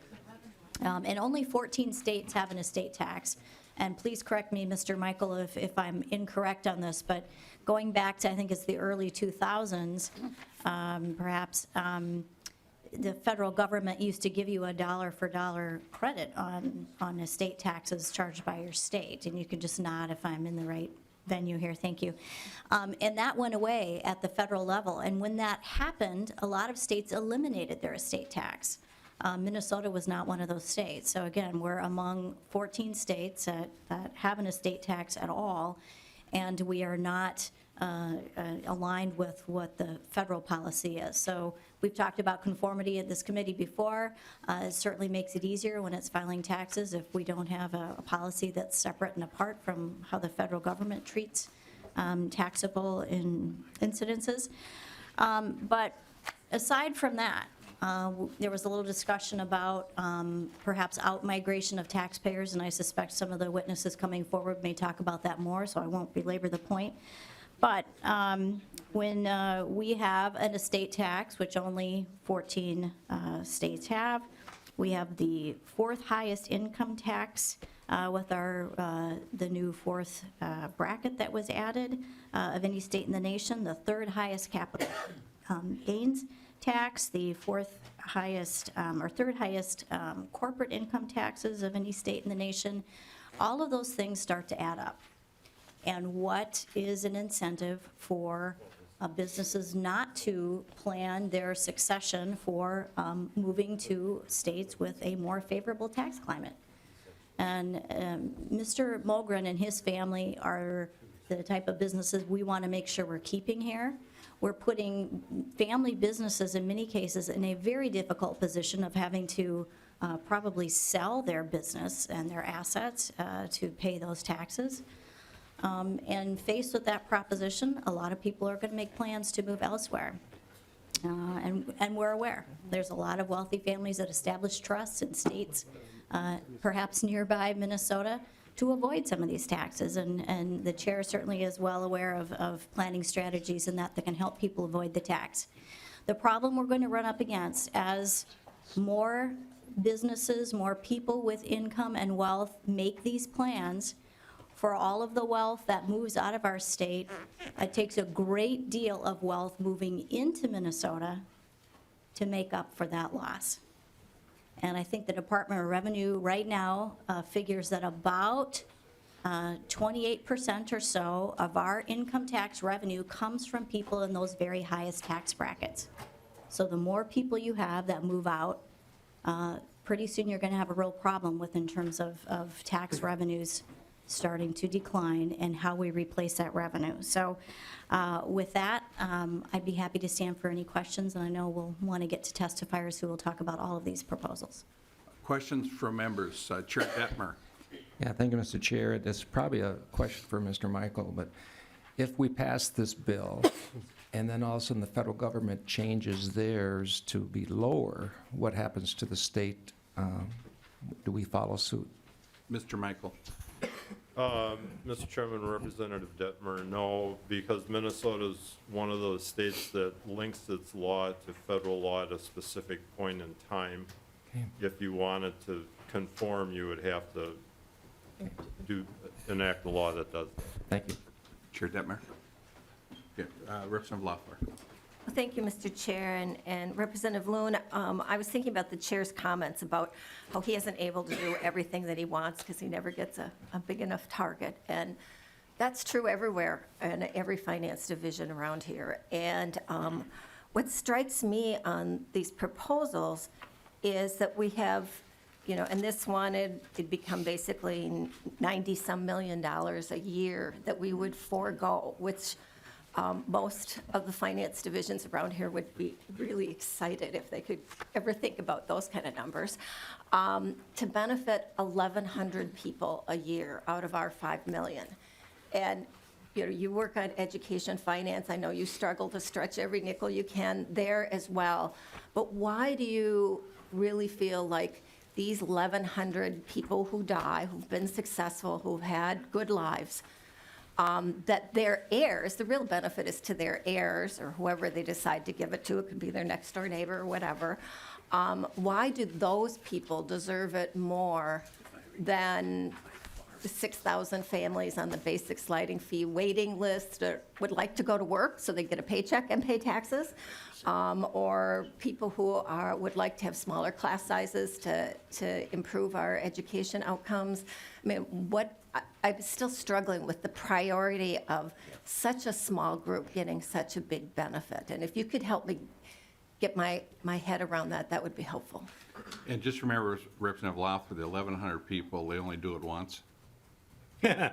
and only 14 states have an estate tax. And please correct me, Mr. Michael, if I'm incorrect on this, but going back to, I think it's the early 2000s, perhaps, the federal government used to give you a dollar for dollar credit on estate taxes charged by your state. And you can just nod if I'm in the right venue here, thank you. And that went away at the federal level. And when that happened, a lot of states eliminated their estate tax. Minnesota was not one of those states. So again, we're among 14 states that have an estate tax at all, and we are not aligned with what the federal policy is. So we've talked about conformity at this committee before. It certainly makes it easier when it's filing taxes if we don't have a policy that's separate and apart from how the federal government treats taxable incidences. But aside from that, there was a little discussion about perhaps out-migration of taxpayers, and I suspect some of the witnesses coming forward may talk about that more, so I won't belabor the point. But when we have an estate tax, which only 14 states have, we have the fourth highest income tax with the new fourth bracket that was added of any state in the nation, the third highest capital gains tax, the fourth highest or third highest corporate income taxes of any state in the nation. All of those things start to add up. And what is an incentive for businesses not to plan their succession for moving to states with a more favorable tax climate? And Mr. Mogren and his family are the type of businesses we want to make sure we're keeping here. We're putting family businesses in many cases in a very difficult position of having to probably sell their business and their assets to pay those taxes. And faced with that proposition, a lot of people are going to make plans to move elsewhere. And we're aware. There's a lot of wealthy families that establish trusts in states, perhaps nearby Minnesota, to avoid some of these taxes. And the chair certainly is well aware of planning strategies and that can help people avoid the tax. The problem we're going to run up against as more businesses, more people with income and wealth make these plans, for all of the wealth that moves out of our state, it takes a great deal of wealth moving into Minnesota to make up for that loss. And I think the Department of Revenue right now figures that about 28% or so of our income tax revenue comes from people in those very highest tax brackets. So the more people you have that move out, pretty soon you're going to have a real problem with in terms of tax revenues starting to decline and how we replace that revenue. So with that, I'd be happy to stand for any questions, and I know we'll want to get to testifiers who will talk about all of these proposals. Questions from members? Chair Detmer. Yeah, thank you, Mr. Chair. This is probably a question for Mr. Michael, but if we pass this bill and then all of a sudden the federal government changes theirs to be lower, what happens to the state? Do we follow suit? Mr. Michael. Mr. Chairman, Representative Detmer, no, because Minnesota's one of those states that links its law to federal law at a specific point in time. Okay. If you wanted to conform, you would have to enact a law that does that. Thank you. Chair Detmer. Okay. Representative Loeffler. Well, thank you, Mr. Chair, and Representative Loon. I was thinking about the chair's comments about how he isn't able to do everything that he wants because he never gets a big enough target. And that's true everywhere in every finance division around here. And what strikes me on these proposals is that we have, you know, and this one, it'd become basically $90-some million a year that we would forego, which Most of the finance divisions around here would be really excited if they could ever think about those kind of numbers. To benefit 1,100 people a year out of our 5 million. And you work on education, finance. I know you struggle to stretch every nickel you can there as well. But why do you really feel like these 1,100 people who die, who've been successful, who've had good lives, that their heirs, the real benefit is to their heirs or whoever they decide to give it to, it could be their next door neighbor or whatever. Why do those people deserve it more than the 6,000 families on the basic sliding fee waiting list that would like to go to work so they get a paycheck and pay taxes? Or people who would like to have smaller class sizes to improve our education outcomes? I mean, I'm still struggling with the priority of such a small group getting such a big benefit. And if you could help me get my head around that, that would be helpful. And just remember, Representative Loeffler, the 1,100 people, they only do it once. Mr.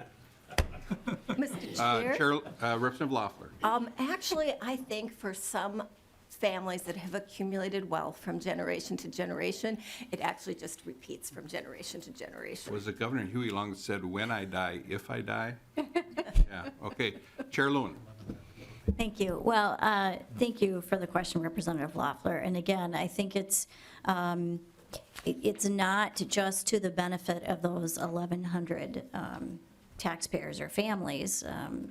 Chair? Representative Loeffler. Actually, I think for some families that have accumulated wealth from generation to generation, it actually just repeats from generation to generation. Was it Governor Huey Long that said, when I die, if I die? Yeah, okay. Chair Loon. Thank you. Well, thank you for the question, Representative Loeffler. And again, I think it's not just to the benefit of those 1,100 taxpayers or families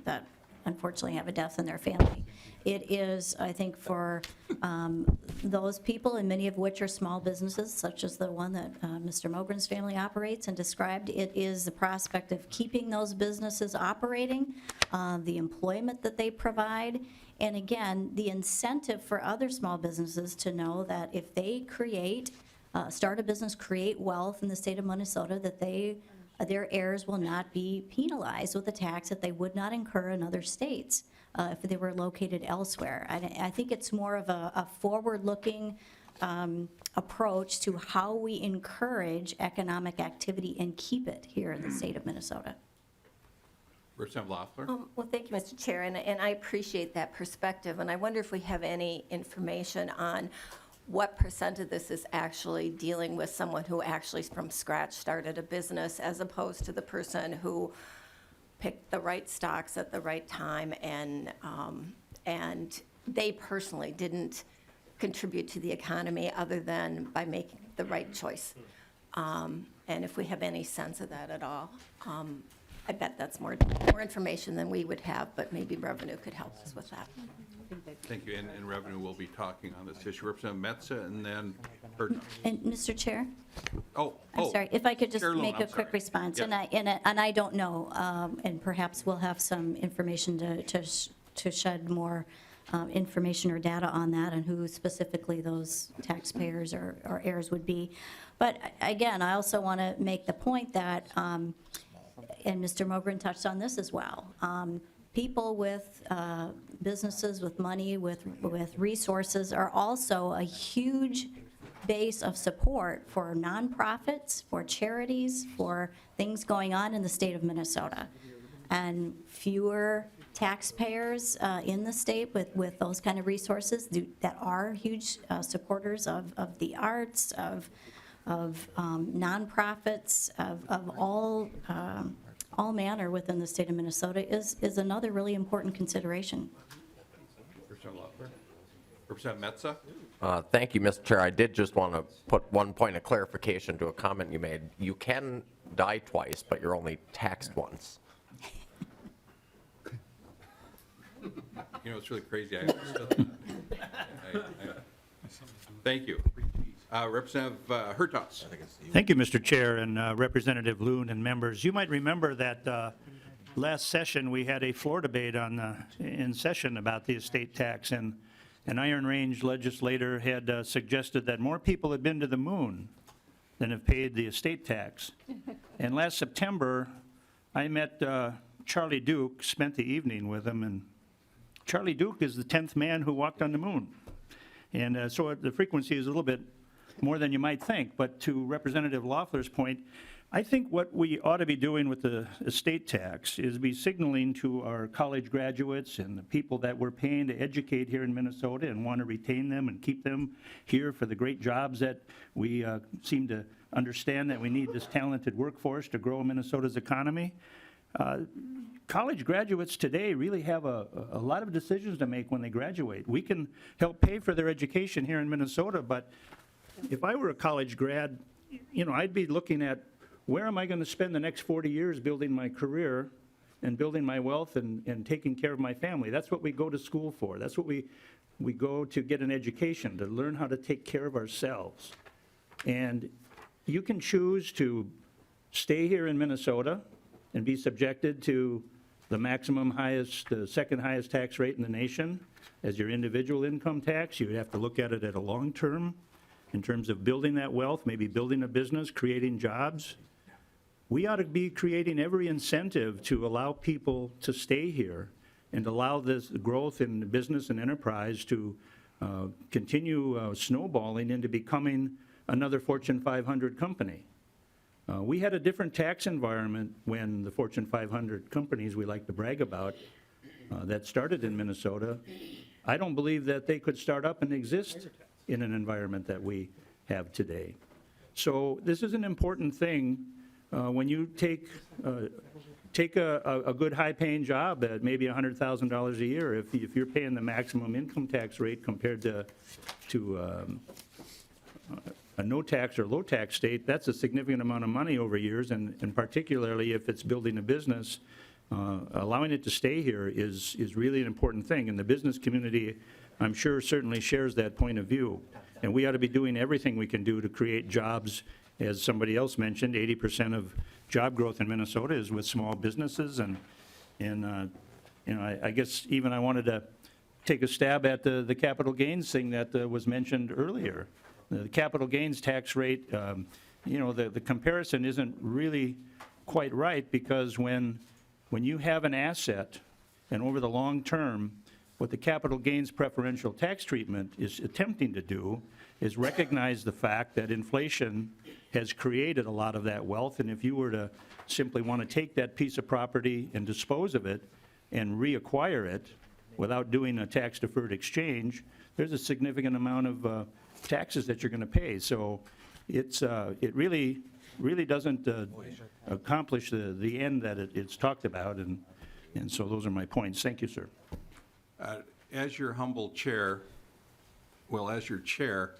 that unfortunately have a death in their family. It is, I think, for those people, and many of which are small businesses, such as the one that Mr. Mogren's family operates and described. It is the prospect of keeping those businesses operating, the employment that they provide, and again, the incentive for other small businesses to know that if they start a business, create wealth in the state of Minnesota, that their heirs will not be penalized with a tax that they would not incur in other states if they were located elsewhere. I think it's more of a forward-looking approach to how we encourage economic activity and keep it here in the state of Minnesota. Representative Loeffler. Well, thank you, Mr. Chair, and I appreciate that perspective. And I wonder if we have any information on what percent of this is actually dealing with someone who actually from scratch started a business as opposed to the person who picked the right stocks at the right time and they personally didn't contribute to the economy other than by making the right choice. And if we have any sense of that at all, I bet that's more information than we would have, but maybe Revenue could help us with that. Thank you, and Revenue will be talking on this issue. Representative Metsa and then Herta. And Mr. Chair? I'm I'm sorry, if I could just Chair Loon, make I'm a quick sorry. response. Yes. And I don't know, and perhaps we'll have some information to shed more information or data on that and who specifically those taxpayers or heirs would be. But again, I also want to make the point that, and Mr. Mogren touched on this as well, people with businesses, with money, with resources are also a huge base of support for nonprofits, for charities, for things going on in the state of Minnesota. And fewer taxpayers in the state with those kind of resources that are huge supporters of the arts, of nonprofits, of all manner within the state of Minnesota is another really important consideration. Representative Metsa. Thank you, Mr. Chair. I did just want to put one point of clarification to a comment you made. You can die twice, but you're only taxed once. You know, it's really crazy. Thank you. Representative Hertaus. Thank you, Mr. Chair, and Representative Loon and members. You might remember that last session, we had a floor debate in session about the estate tax, and an Iron Range legislator had suggested that more people had been to the moon than have paid the estate tax. And last September, I met Charlie Duke, spent the evening with him, and Charlie Duke is the 10th man who walked on the moon. And so the frequency is a little bit more than you might think. But to Representative Loeffler's point, I think what we ought to be doing with the estate tax is be signaling to our college graduates and the people that we're paying to educate here in Minnesota and want to retain them and keep them here for the great jobs that we seem to understand that we need this talented workforce to grow Minnesota's economy. College graduates today really have a lot of decisions to make when they graduate. We can help pay for their education here in Minnesota, but if I were a college grad, you know, I'd be looking at where am I going to spend the next 40 years building my career and building my wealth and taking care of my family. That's what we go to school for. That's what we go to get an education, to learn how to take care of ourselves. And you can choose to stay here in Minnesota and be subjected to the maximum highest, the second highest tax rate in the nation as your individual income tax. You have to look at it at a long term in terms of building that wealth, maybe building a business, creating jobs. We ought to be creating every incentive to allow people to stay here and allow this growth in business and enterprise to continue snowballing into becoming another Fortune 500 company. We had a different tax environment when the Fortune 500 companies we like to brag about that started in Minnesota. I don't believe that they could start up and exist in an environment that we have today. So this is an important thing. When you take a good high-paying job at maybe $100,000 a year, if you're paying the maximum income tax rate compared to a no-tax or low-tax state, that's a significant amount of money over years, and particularly if it's building a business, allowing it to stay here is really an important thing. And the business community, I'm sure, certainly shares that point of view. And we ought to be doing everything we can do to create jobs. As somebody else mentioned, 80% of job growth in Minnesota is with small businesses, and you know, I guess even I wanted to take a stab at the capital gains thing that was mentioned earlier. The capital gains tax rate, you know, the comparison isn't really quite right, because when you have an asset, and over the long term, what the capital gains preferential tax treatment is attempting to do is recognize the fact that inflation has created a lot of that wealth, and if you were to simply want to take that piece of property and dispose of it and reacquire it without doing a tax-deferred exchange, there's a significant amount of taxes that you're going to pay. So it really doesn't accomplish the end that it's talked about, and so those are my points. Thank you, sir. As your humble chair, well, as your chair,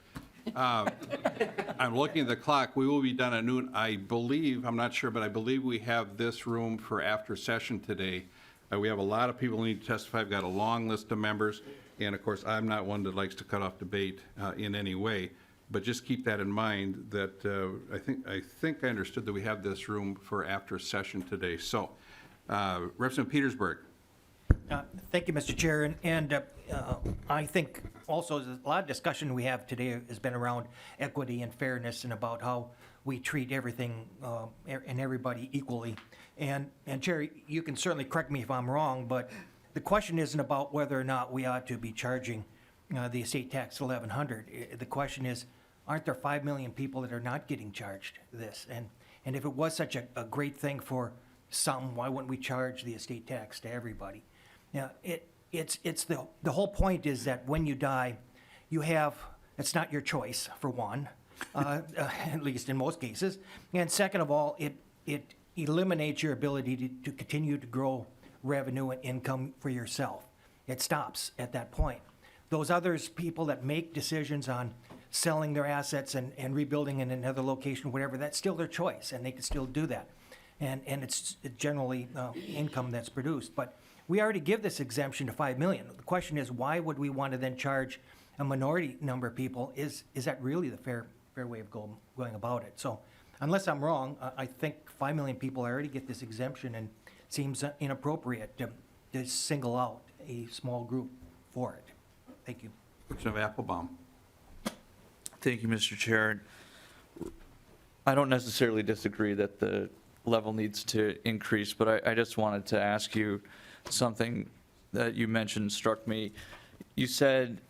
I'm looking at the clock. We will be done at noon. I believe, I'm not sure, but I believe we have this room for after session today. We have a lot of people who need to testify. I've got a long list of members. And of course, I'm not one that likes to cut off debate in any way. But just keep that in mind that I think I understood that we have this room for after session today. So, Representative Petersburg. Thank you, Mr. Chair, and I think also a lot of discussion we have today has been around equity and fairness and about how we treat everything and everybody equally. And Chair, you can certainly correct me if I'm wrong, but the question isn't about whether or not we ought to be charging the estate tax $1,100. The question is, aren't there 5 million people that are not getting charged this? And if it was such a great thing for some, why wouldn't we charge the estate tax to everybody? Now, it's the whole point is that when you die, you have, it's not your choice, for one, at least in most cases. And second of all, it eliminates your ability to continue to grow revenue and income for yourself. It stops at that point. Those others, people that make decisions on selling their assets and rebuilding in another location, whatever, that's still their choice, and they can still do that. And it's generally income that's produced. But we already give this exemption to 5 million. The question is, why would we want to then charge a minority number of people? Is that really the fair way of going about it? So unless I'm wrong, I think 5 million people already get this exemption, and it seems inappropriate to single out a small group for it. Thank you. Representative Applebaum. Thank you, Mr. Chair. I don't necessarily disagree that the level needs to increase, but I just wanted to ask you something that you mentioned struck me. You said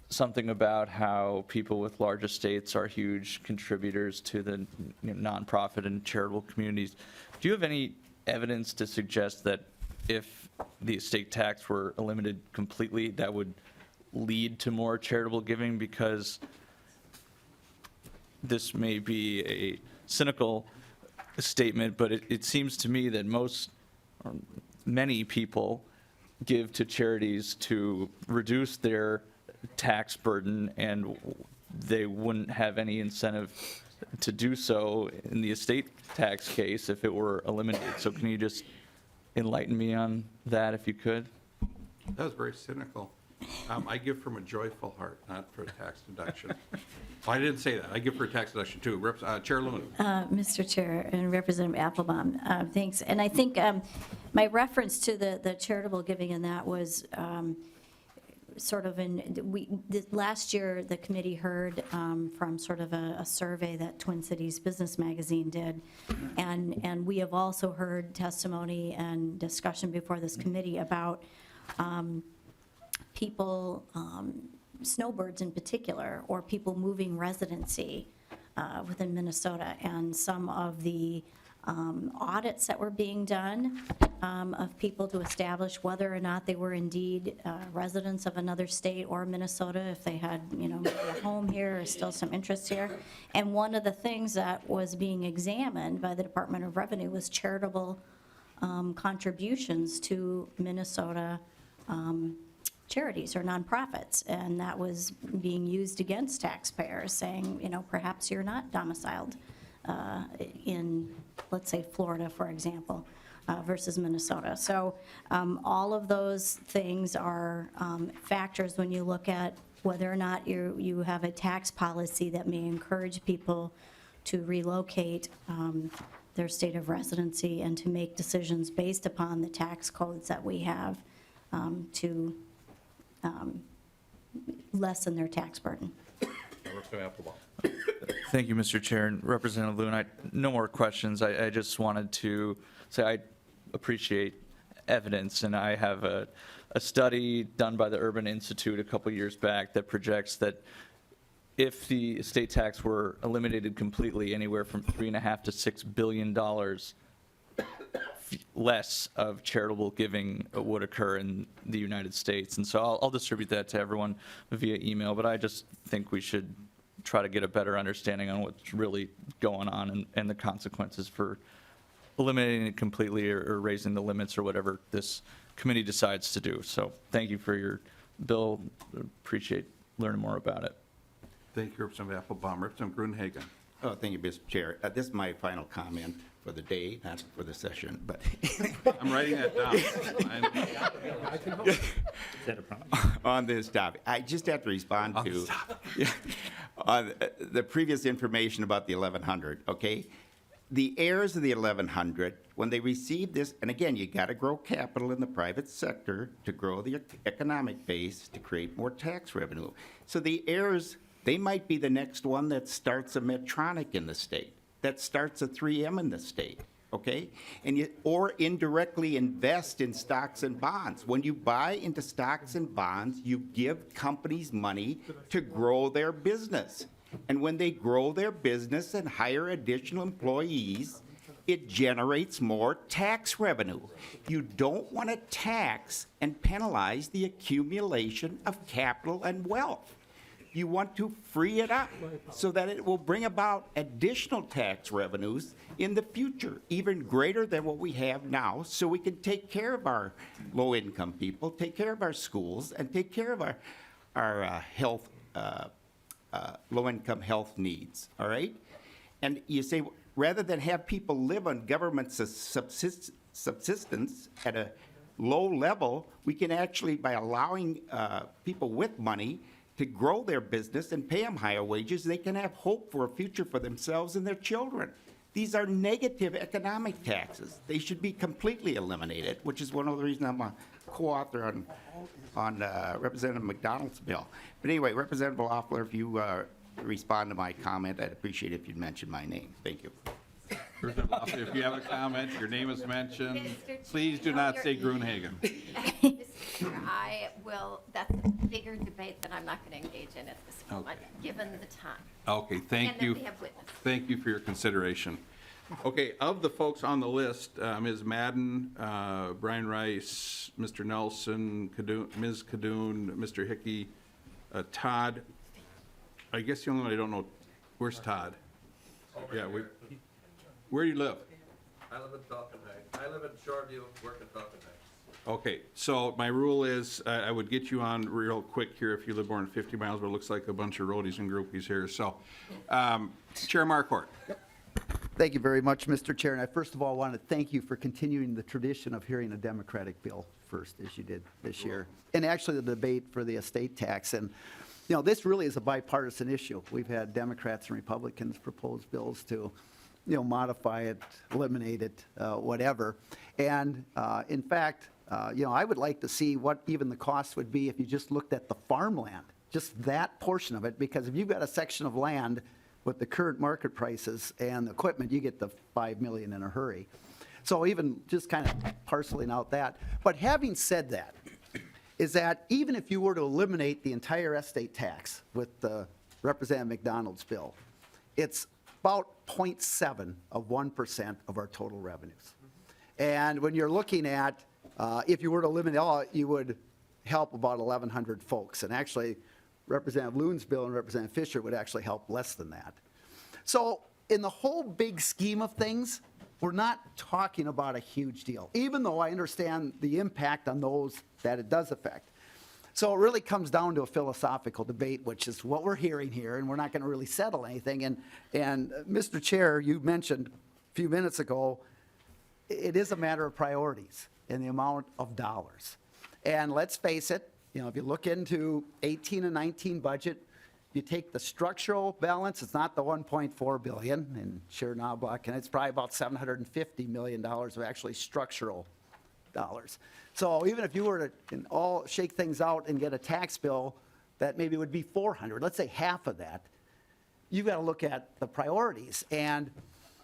something about how people with large estates are huge contributors to the nonprofit and charitable communities. Do you have any evidence to suggest that if the estate tax were eliminated completely, that would lead to more charitable giving? Because this may be a cynical statement, but it seems to me that many people give to charities to reduce their tax burden, and they wouldn't have any incentive to do so in the estate tax case if it were eliminated. So can you just enlighten me on that if you could? That was very cynical. I give from a joyful heart, not for a tax deduction. Well, I didn't say that. I give for a tax deduction too. Chair Loon. Mr. Chair and Representative Applebaum, thanks. And I think my reference to the charitable giving in that was sort of last year, the committee heard from sort of a survey that Twin Cities Business Magazine did. And we have also heard testimony and discussion before this committee about people, snowbirds in particular, or people moving residency within Minnesota, and some of the audits that were being done of people to establish whether or not they were indeed residents of another state or Minnesota, if they had, maybe a home here or still some interest here. And one of the things that was being examined by the Department of Revenue was charitable contributions to Minnesota charities or nonprofits, and that was being used against taxpayers, saying, perhaps you're not domiciled in, let's say, Florida, for example, versus Minnesota. So all of those things are factors when you look at whether or not you have a tax policy that may encourage people to relocate their state of residency and to make decisions based upon the tax codes that we have to lessen their tax burden. Thank you, Mr. Chair. And Representative Loon, no more questions. I just wanted to say I appreciate evidence, and I have a study done by the Urban Institute a couple years back that projects that if the estate tax were eliminated completely, anywhere from $3.5 to $6 billion less of charitable giving would occur in the United States. And so I'll distribute that to everyone via email, but I just think we should try to get a better understanding on what's really going on and the consequences for eliminating it completely or raising the limits or whatever this committee decides to do. So thank you for your bill. Appreciate learning more about it. Thank you, Representative Applebaum. Representative Gruenhagen. Oh, thank you, Mr. Chair. This is my final comment for the day, not for the session, but. I'm writing that down. Is that a problem? On this topic, I just have to respond to on the previous information about the 1100, okay? The heirs of the 1100, when they receive this, and again, you got to grow capital in the private sector to grow the economic base to create more tax revenue. So the heirs, they might be the next one that starts a Medtronic in the state, that starts a 3M in the state, okay? Or indirectly invest in stocks and bonds. When you buy into stocks and bonds, you give companies money to grow their business. And when they grow their business and hire additional employees, it generates more tax revenue. You don't want to tax and penalize the accumulation of capital and wealth. You want to free it up so that it will bring about additional tax revenues in the future, even greater than what we have now, so we can take care of our low-income people, take care of our schools, and take care of our health, low-income health needs, all right? And you say, rather than have people live on government subsistence at a low level, we can actually, by allowing people with money to grow their business and pay them higher wages, they can have hope for a future for themselves and their children. These are negative economic taxes. They should be completely eliminated, which is one of the reasons I'm a co-author on Representative McDonald's bill. But anyway, Representative Loeffler, if you respond to my comment, I'd appreciate it if you'd mention my name. Thank you. Representative Loeffler, if you have a comment, your name is mentioned, please do not say Gruenhagen. That's a bigger debate that I'm not going to engage in at this moment, given the time. Okay, thank And you. that we have witnesses. Thank you for your consideration. Okay, of the folks on the list, Ms. Madden, Brian Rice, Mr. Nelson, Ms. Kadoon, Mr. Hickey, Todd, I guess the only one I don't know, where's Todd? Yeah, where do you live? I live in Falcon Heights. I live in Shoreview, work in Falcon Heights. Okay, so my rule is, I would get you on real quick here if you live more than 50 miles, but it looks like a bunch of roadies and groupies here, so. Chair Marquardt. Thank you very much, Mr. Chair. And I first of all want to thank you for continuing the tradition of hearing a Democratic bill first, as you did this year, and actually the debate for the estate tax. And, you know, this really is a bipartisan issue. We've had Democrats and Republicans propose bills to, you know, modify it, eliminate it, whatever. And in fact, you know, I would like to see what even the cost would be if you just looked at the farmland, just that portion of it, because if you've got a section of land with the current market prices and the equipment, you get the $5 million in a hurry. So even just kind of parceling out that. But having said that, is that even if you were to eliminate the entire estate tax with the Representative McDonald's bill, it's about 0.7 of 1% of our total revenues. And when you're looking at, if you were to eliminate all, you would help about 1,100 folks. And actually, Representative Loon's bill and Representative Fischer would actually help less than that. So in the whole big scheme of things, we're not talking about a huge deal, even though I understand the impact on those that it does affect. So it really comes down to a philosophical debate, which is what we're hearing here, and we're not going to really settle anything. And Mr. Chair, you mentioned a few minutes ago, it is a matter of priorities and the amount of dollars. And let's face it, you know, if you look into 18 and 19 budget, you take the structural balance, it's not the 1.4 billion in sheer Knobloch, and it's probably about $750 million of actually structural dollars. So even if you were to all shake things out and get a tax bill that maybe would be 400, let's say half of that, you've got to look at the priorities. And,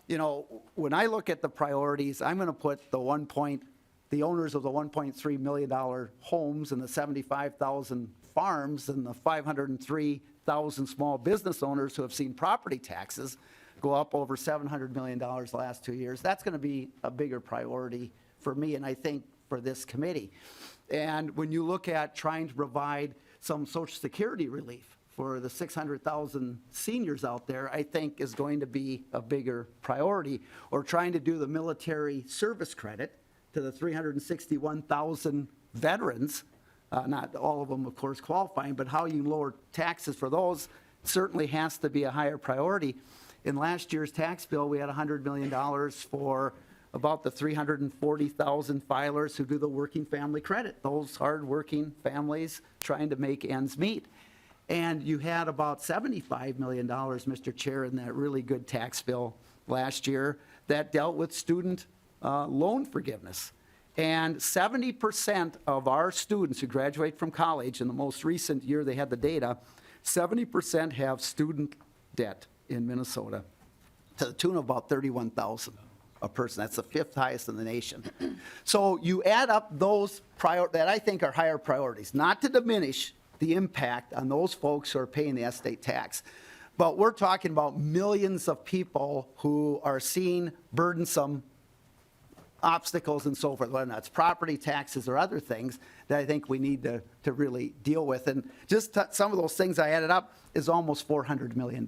you know, when I look at the priorities, I'm going to put the owners of the $1.3 million homes and the 75,000 farms and the 503,000 small business owners who have seen property taxes go up over $700 million the last 2 years. That's going to be a bigger priority for me, and I think for this committee. And when you look at trying to provide some Social Security relief for the 600,000 seniors out there, I think is going to be a bigger priority. Or trying to do the military service credit to the 361,000 veterans, not all of them, of course, qualifying, but how you lower taxes for those certainly has to be a higher priority. In last year's tax bill, we had $100 million for about the 340,000 filers who do the working family credit, those hard-working families trying to make ends meet. And you had about $75 million, Mr. Chair, in that really good tax bill last year that dealt with student loan forgiveness. And 70% of our students who graduate from college, in the most recent year they had the data, 70% have student debt in Minnesota to the tune of about $31,000 a person. That's the 5th highest in the nation. So you add up those that I think are higher priorities, not to diminish the impact on those folks who are paying the estate tax. But we're talking about millions of people who are seeing burdensome obstacles and so forth, whether that's property taxes or other things that I think we need to really deal with. And just some of those things I added up is almost $400 million.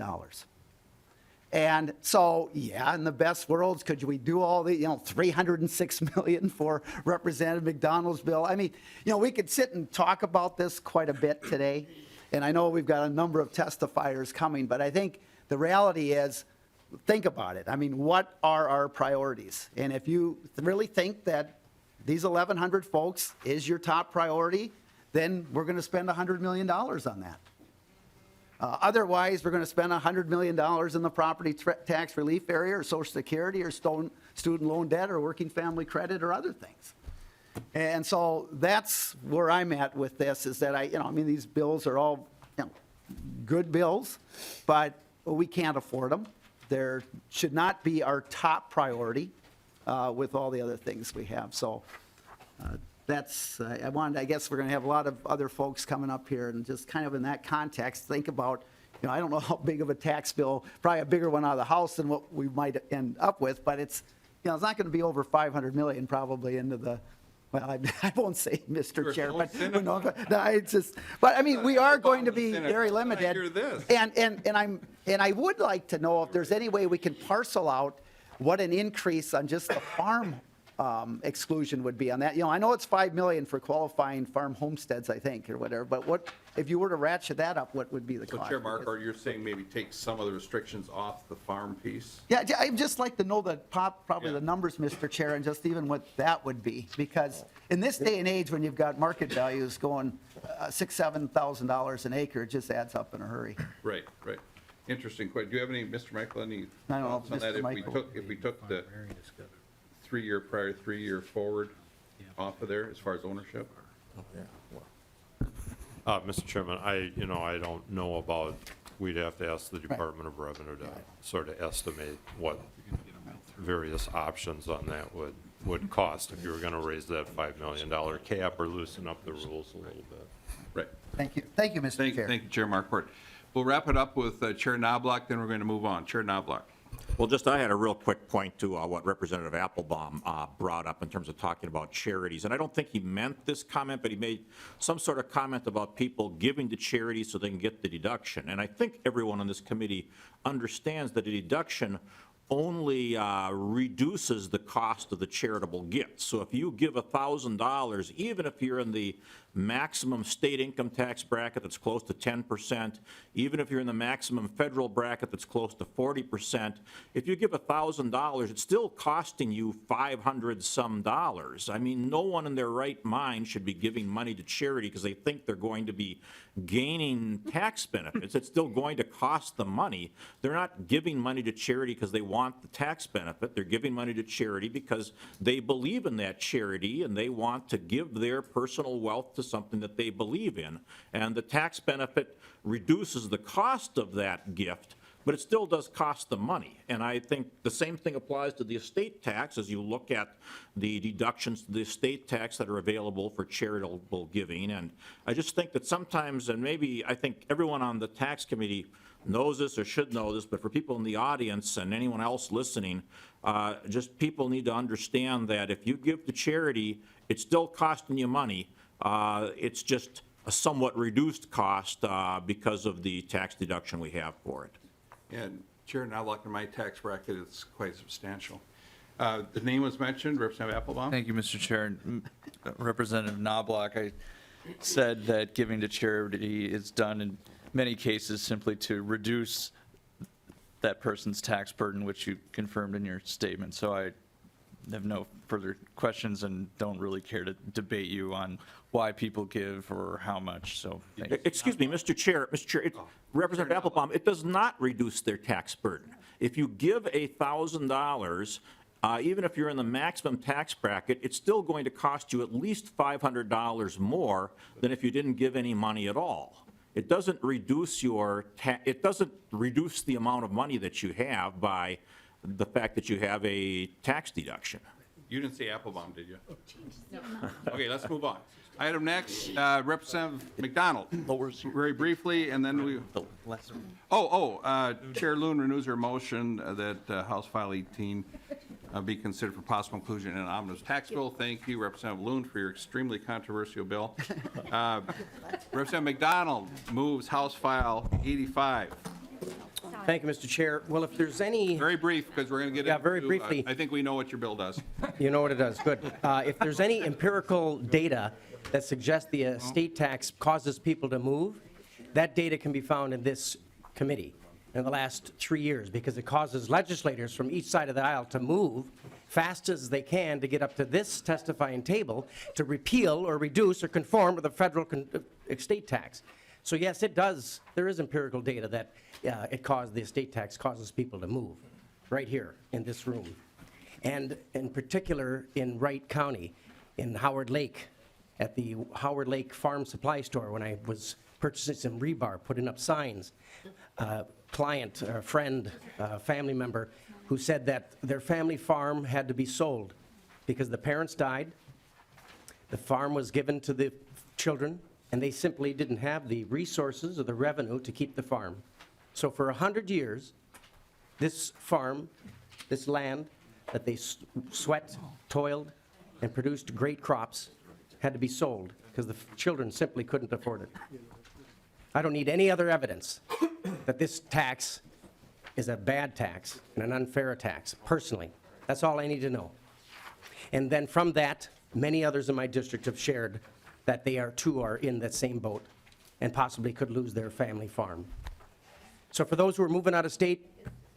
And so, yeah, in the best worlds, could we do all the, $306 million for Representative McDonald's bill? I mean, we could sit and talk about this quite a bit today. And I know we've got a number of testifiers coming, but I think the reality is, think about it. I mean, what are our priorities? And if you really think that these 1,100 folks is your top priority, then we're going to spend $100 million on that. Otherwise, we're going to spend $100 million in the property tax relief area or Social Security or student loan debt or working family credit or other things. And so that's where I'm at with this, is that these bills are all good bills, but we can't afford them. There should not be our top priority with all the other things we have. So that's, I guess we're going to have a lot of other folks coming up here, and just kind of in that context, think about, I don't know how big of a tax bill, probably a bigger one out of the House than what we might end up with, but it's, it's not going to be over 500 million probably into the, well, I won't say Mr. Chair, but, no, it's just, but I mean, we are going to be very limited. And I would like to know if there's any way we can parcel out what an increase on just the farm exclusion would be on that. I know it's 5 million for qualifying farm homesteads, I think, or whatever, but what, if you were to ratchet that up, what would be the So cost? Chair Markwart, you're saying maybe take some of the restrictions off the farm piece? Yeah, I'd just like to know probably the numbers, Mr. Chair, and just even what that would be, because in this day and age, when you've got market values going $6,000, $7,000 an acre, it just adds up in a hurry. Right. Interesting question. Do you have any, Mr. Michael, any I don't know, thoughts on that? Mr. Michael. If we took the prior 3-year forward off of there as far as ownership? Mr. Chairman, I don't know about, we'd have to ask the Department of Revenue to sort of estimate what various options on that would cost if you were going to raise that $5 million cap or loosen up the rules a little bit. Right. Thank you, Mr. Chair. Thank you, Chair Markwart. We'll wrap it up with Chair Knobloch, then we're going to move on. Chair Knobloch. Well, I had a real quick point to what Representative Applebaum brought up in terms of talking about charities. And I don't think he meant this comment, but he made some sort of comment about people giving to charities so they can get the deduction. And I think everyone on this committee understands that a deduction only reduces the cost of the charitable gift. So if you give $1,000, even if you're in the maximum state income tax bracket that's close to 10%, even if you're in the maximum federal bracket that's close to 40%, if you give $1,000, it's still costing you $500-some. I mean, no one in their right mind should be giving money to charity because they think they're going to be gaining tax benefits. It's still going to cost them money. They're not giving money to charity because they want the tax benefit. They're giving money to charity because they believe in that charity and they want to give their personal wealth to something that they believe in. And the tax benefit reduces the cost of that gift, but it still does cost them money. And I think the same thing applies to the estate tax as you look at the deductions to the estate tax that are available for charitable giving. And I just think that sometimes, and maybe I think everyone on the tax committee knows this or should know this, but for people in the audience and anyone else listening, just people need to understand that if you give to charity, it's still costing you money. It's just a somewhat reduced cost because of the tax deduction we have for it. And Chair Knobloch, in my tax bracket, it's quite substantial. The name was mentioned, Representative Applebaum. Thank you, Mr. Chair. Representative Knobloch, I said that giving to charity is done in many cases simply to reduce that person's tax burden, which you confirmed in your statement. So I have no further questions and don't really care to debate you on why people give or how much. So thank you. Excuse me, Mr. Chair, Representative Applebaum, it does not reduce their tax burden. If you give $1,000, even if you're in the maximum tax bracket, it's still going to cost you at least $500 more than if you didn't give any money at all. It doesn't reduce it doesn't reduce the amount of money that you have by the fact that you have a tax deduction. You didn't say Applebaum, did you? Okay, let's move on. Item next, Representative McDonald. Very briefly, and then we. Chair Loon renews her motion that House File 18 be considered for possible inclusion in an omnibus tax bill. Thank you, Representative Loon, for your extremely controversial bill. Representative McDonald moves House File 85. Thank you, Mr. Chair. Well, if there's any... Very brief, because we're going to get into... very briefly. I think we know what your bill does. You know what it does, good. If there's any empirical data that suggests the estate tax causes people to move, that data can be found in this committee in the last 3 years, because it causes legislators from each side of the aisle to move fast as they can to get up to this testifying table to repeal or reduce or conform to the federal estate tax. So yes, it does. There is empirical data that the estate tax causes people to move right here in this room. And in particular in Wright County, in Howard Lake, at the Howard Lake Farm Supply Store, when I was purchasing some rebar, putting up signs, client, or friend, family member who said that their family farm had to be sold because the parents died, The farm was given to the children, and they simply didn't have the resources or the revenue to keep the farm. So for 100 years, this farm, this land that they sweat, toiled, and produced great crops had to be sold because the children simply couldn't afford it. I don't need any other evidence that this tax is a bad tax and an unfair tax, personally. That's all I need to know. And then from that, many others in my district have shared that they are in that same boat and possibly could lose their family farm. So for those who are moving out of state,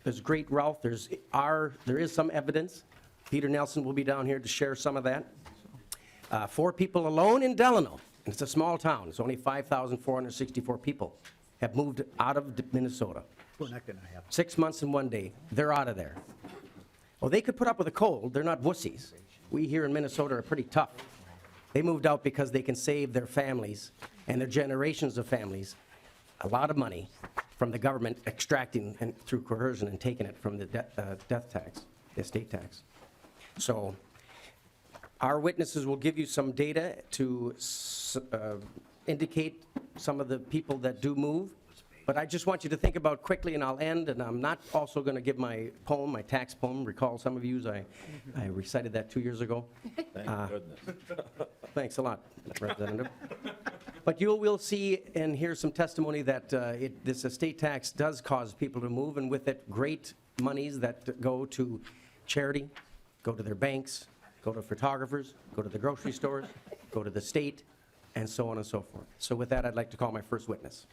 there's great, Ralph, there is some evidence. Peter Nelson will be down here to share some of that. 4 people alone in Delano, and it's a small town, it's only 5,464 people, have moved out of Minnesota. We're not going to have. 6 months and 1 day, they're out of there. Well, they could put up with the cold, they're not wussies. We here in Minnesota are pretty tough. They moved out because they can save their families and their generations of families a lot of money from the government extracting and through coercion and taking it from the death tax, the estate tax. So our witnesses will give you some data to indicate some of the people that do move. But I just want you to think about quickly, and I'll end, and I'm not also going to give my poem, my tax poem. Recall some of you, I recited that 2 years ago. Thank goodness. Thanks a lot, Representative. But you will see and hear some testimony that this estate tax does cause people to move, and with it, great monies that go to charity, go to their banks, go to photographers, go to the grocery stores, go to the state, and so on and so forth. So with that, I'd like to call my first witness.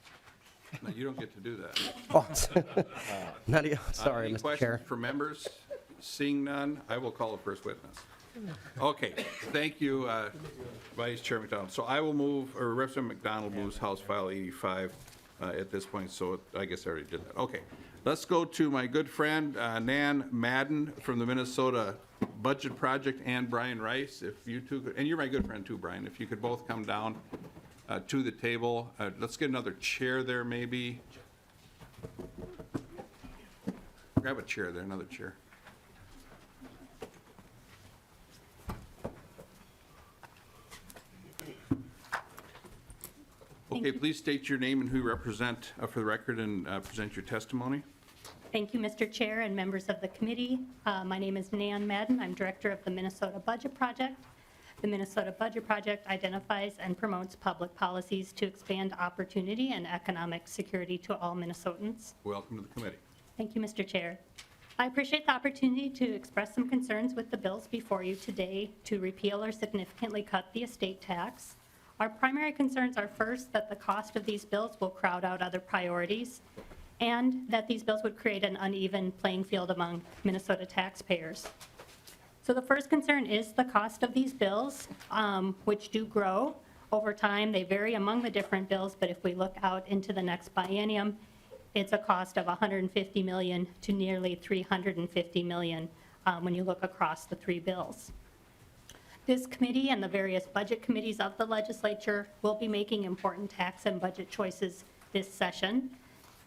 No, you don't get to do that. Oh, not you. Sorry, Any Mr. questions Chair. for members? Seeing none, I will call the first witness. Okay, thank you, Vice Chair McDonald. So I will move, or Representative McDonald moves House File 85 at this point, so I guess I already did that. Okay, let's go to my good friend Nan Madden from the Minnesota Budget Project, and Brian Rice, if you two could, and you're my good friend too, Brian, if you could both come down to the table. Let's get another chair there, maybe. Grab a chair there, another chair. Okay, please state your name and who you represent for the record, and present your testimony. Thank you, Mr. Chair and members of the committee. My name is Nan Madden. I'm director of the Minnesota Budget Project. The Minnesota Budget Project identifies and promotes public policies to expand opportunity and economic security to all Minnesotans. Welcome to the committee. Thank you, Mr. Chair. I appreciate the opportunity to express some concerns with the bills before you today to repeal or significantly cut the estate tax. Our primary concerns are first that the cost of these bills will crowd out other priorities, and that these bills would create an uneven playing field among Minnesota taxpayers. So the first concern is the cost of these bills, which do grow over time. They vary among the different bills, but if we look out into the next biennium, it's a cost of $150 million to nearly $350 million when you look across the 3 bills. This committee and the various budget committees of the legislature will be making important tax and budget choices this session.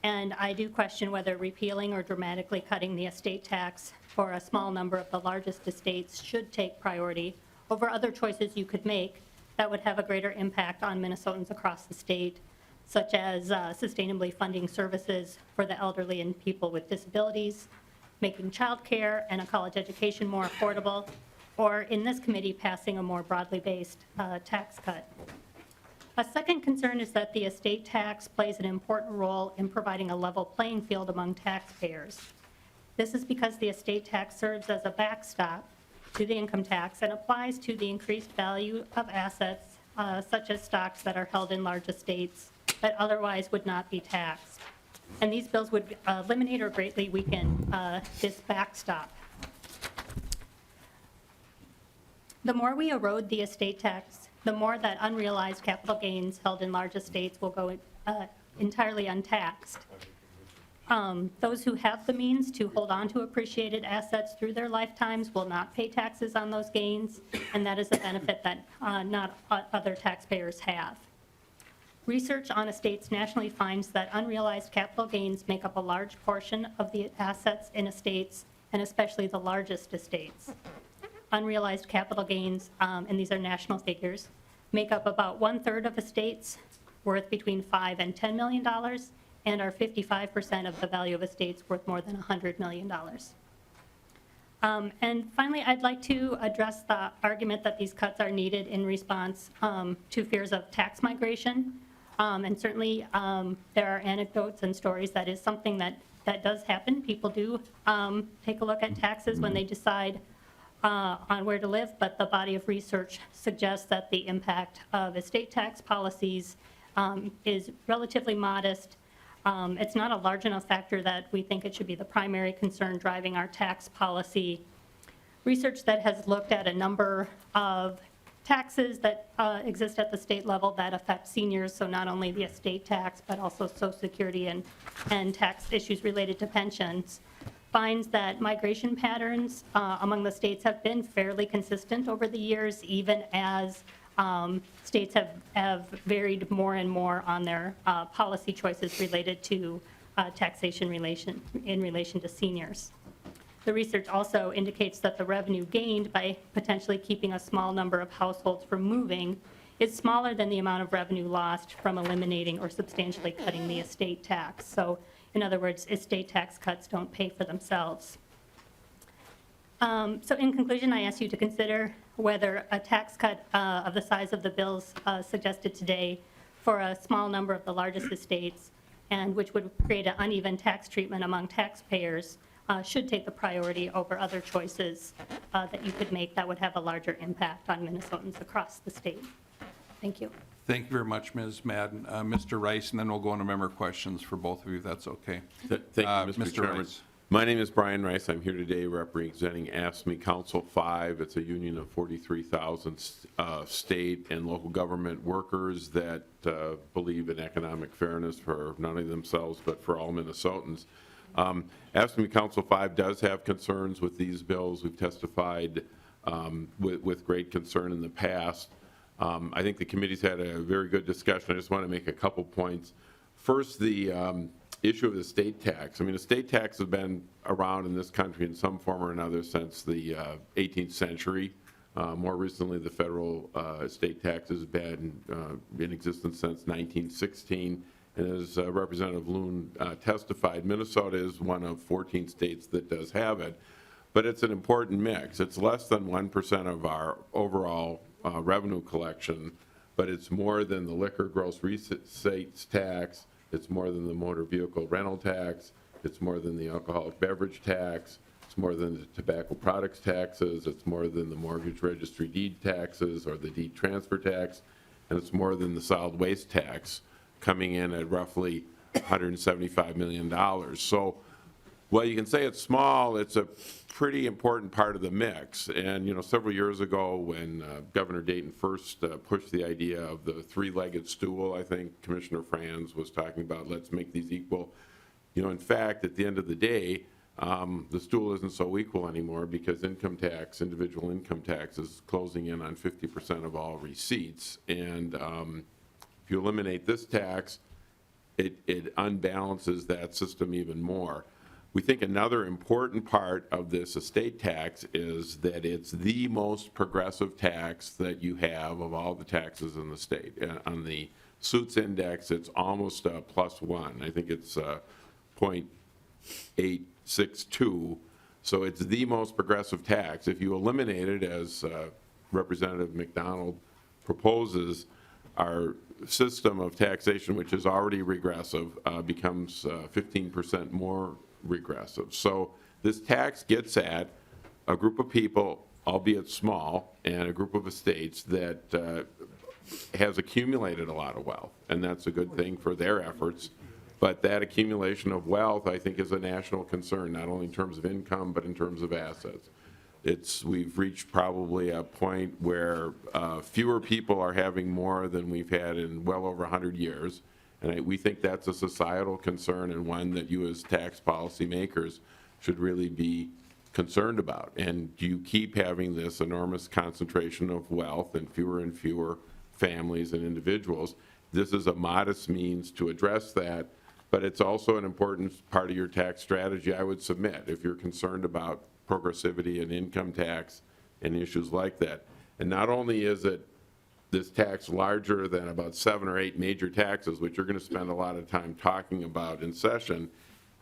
And I do question whether repealing or dramatically cutting the estate tax for a small number of the largest estates should take priority over other choices you could make that would have a greater impact on Minnesotans across the state, such as sustainably funding services for the elderly and people with disabilities, making childcare and a college education more affordable, or in this committee, passing a more broadly based tax cut. A second concern is that the estate tax plays an important role in providing a level playing field among taxpayers. This is because the estate tax serves as a backstop to the income tax and applies to the increased value of assets such as stocks that are held in large estates that otherwise would not be taxed. And these bills would eliminate or greatly weaken this backstop. The more we erode the estate tax, the more that unrealized capital gains held in large estates will go entirely untaxed. Those who have the means to hold on to appreciated assets through their lifetimes will not pay taxes on those gains, and that is a benefit that not other taxpayers have. Research on estates nationally finds that unrealized capital gains make up a large portion of the assets in estates, and especially the largest estates. unrealized capital gains, and these are national figures, make up about 1/3 of estates worth between $5 and $10 million, and are 55% of the value of estates worth more than $100 million. And finally, I'd like to address the argument that these cuts are needed in response to fears of tax migration. And certainly, there are anecdotes and stories that is something that does happen. People do take a look at taxes when they decide on where to live, but the body of research suggests that the impact of estate tax policies is relatively modest. It's not a large enough factor that we think it should be the primary concern driving our tax policy. Research that has looked at a number of taxes that exist at the state level that affect seniors, so not only the estate tax, but also Social Security and tax issues related to pensions, finds that migration patterns among the states have been fairly consistent over the years, even as states have varied more and more on their policy choices related to taxation in relation to seniors. The research also indicates that the revenue gained by potentially keeping a small number of households from moving is smaller than the amount of revenue lost from eliminating or substantially cutting the estate tax. So in other words, estate tax cuts don't pay for themselves. So in conclusion, I ask you to consider whether a tax cut of the size of the bills suggested today for a small number of the largest estates, and which would create an uneven tax treatment among taxpayers, should take the priority over other choices that you could make that would have a larger impact on Minnesotans across the state. Thank you. Thank you very much, Ms. Madden. Mr. Rice, and then we'll go into member questions for both of you, if that's okay. Thank you, Mr. Chairman. Rice. My name is Brian Rice. I'm here today representing AFSCME Council 5. It's a union of 43,000 state and local government workers that believe in economic fairness for not only themselves but for all Minnesotans. AFSCME Council 5 does have concerns with these bills. We've testified with great concern in the past. I think the committee's had a very good discussion. I just want to make a couple points. First, the issue of the estate tax. I mean, estate tax has been around in this country in some form or another since the 18th century. More recently, the federal estate tax has been in existence since 1916. And as Representative Loon testified, Minnesota is one of 14 states that does have it. But it's an important mix. It's less than 1% of our overall revenue collection, but it's more than the liquor gross receipts tax. It's more than the motor vehicle rental tax. It's more than the alcoholic beverage tax. It's more than the tobacco products taxes. It's more than the mortgage registry deed taxes or the deed transfer tax. And it's more than the solid waste tax, coming in at roughly $175 million. So while you can say it's small, it's a pretty important part of the mix. And, you know, several years ago when Governor Dayton first pushed the idea of the three-legged stool, I think Commissioner Franz was talking about, let's make these equal. You know, in fact, at the end of the day, the stool isn't so equal anymore because income tax, individual income tax, is closing in on 50% of all receipts. And if you eliminate this tax, it unbalances that system even more. We think another important part of this estate tax is that it's the most progressive tax that you have of all the taxes in the state. On the Suits Index, it's almost a +1. I think it's 0.862. So it's the most progressive tax. If you eliminate it, as Representative McDonald proposes, our system of taxation, which is already regressive, becomes 15% more regressive. So this tax gets at a group of people, albeit small, and a group of estates that has accumulated a lot of wealth, and that's a good thing for their efforts. But that accumulation of wealth, I think, is a national concern, not only in terms of income, but in terms of assets. We've reached probably a point where fewer people are having more than we've had in well over 100 years. And we think that's a societal concern and one that you as tax policy makers should really be concerned about. And you keep having this enormous concentration of wealth and fewer families and individuals. This is a modest means to address that, but it's also an important part of your tax strategy, I would submit. If you're concerned about progressivity and income tax, and issues like that. And not only is it this tax larger than about 7 or 8 major taxes, which you're going to spend a lot of time talking about in session,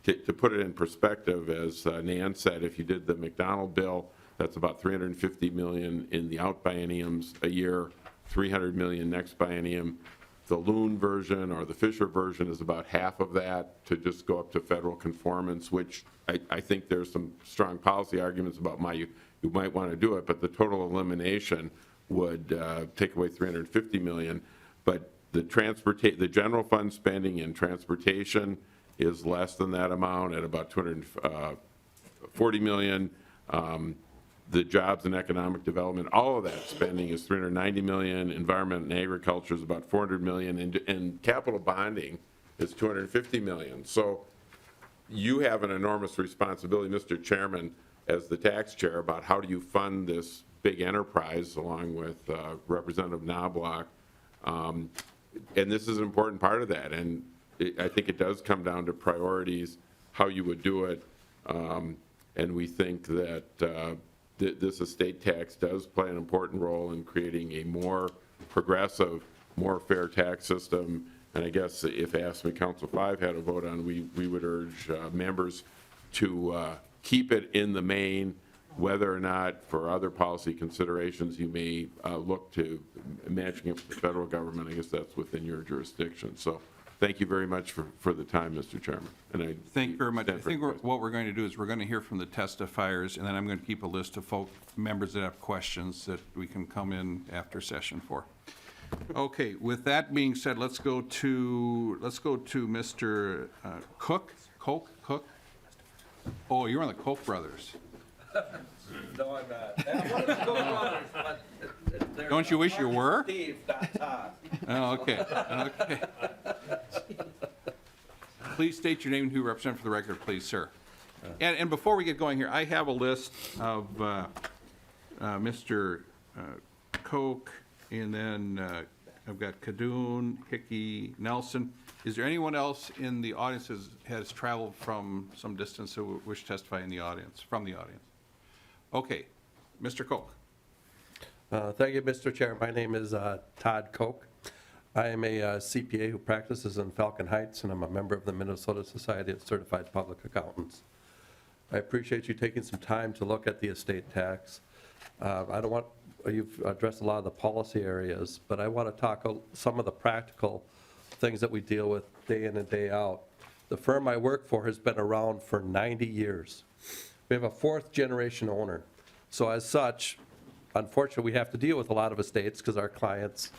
to put it in perspective, as Nan said, if you did the McDonald bill, that's about $350 million in the out bienniums a year, $300 million next biennium. The Loon version or the Fischer version is about half of that to just go up to federal conformance, which I think there's some strong policy arguments about why you might want to do it, but the total elimination would take away $350 million. But the general fund spending in transportation is less than that amount at about $240 million. The jobs and economic development, all of that spending is $390 million. Environment and agriculture is about $400 million, and capital bonding is $250 million. So you have an enormous responsibility, Mr. Chairman, as the tax chair, about how do you fund this big enterprise, along with Representative Knobloch. And this is an important part of that. And I think it does come down to priorities, how you would do it. And we think that this estate tax does play an important role in creating a more progressive, more fair tax system. And I guess if AFSCME Council 5 had a vote on, we would urge members to keep it in the main, whether or not for other policy considerations you may look to matching it with the federal government. I guess that's within your jurisdiction. So thank you very much for the time, Mr. Chairman. And Thank you very much. I think what we're going to do is we're going to hear from the testifiers, and then I'm going to keep a list of members that have questions that we can come in after session for. Okay, with that being said, let's go to Mr. Cook. Oh, you're on the Koch brothers. No, I'm not. Don't you wish you were? Steve, not Todd. Oh, okay. Please state your name and who you represent for the record, please, sir. And before we get going here, I have a list of Mr. Koch, and then I've got Kadoon, Hickey, Nelson. Is there anyone else in the audience that has traveled from some distance who wish to testify in the audience, from the audience? Okay, Mr. Koch. Thank you, Mr. Chair. My name is Todd Koch. I am a CPA who practices in Falcon Heights, and I'm a member of the Minnesota Society of Certified Public Accountants. I appreciate you taking some time to look at the estate tax. You've addressed a lot of the policy areas, but I want to talk some of the practical things that we deal with day in and day out. The firm I work for has been around for 90 years. We have a 4th generation owner. So as such, unfortunately, we have to deal with a lot of estates because our clients,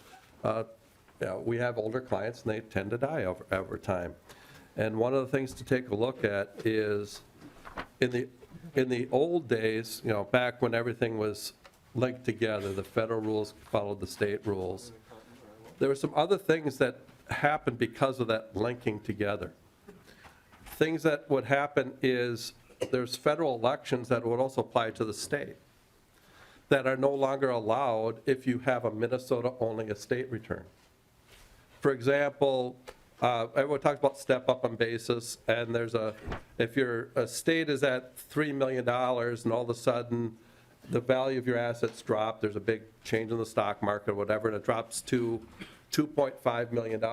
we have older clients and they tend to die over time. And one of the things to take a look at is in the old days, back when everything was linked together, the federal rules followed the state rules. There were some other things that happened because of that linking together. Things that would happen is there's federal elections that would also apply to the state that are no longer allowed if you have a Minnesota-only estate return. For example, everyone talks about step-up on basis, and if your estate is at $3 million and all of a sudden the value of your assets drop, there's a big change in the stock market or whatever, and it drops to $2.5 million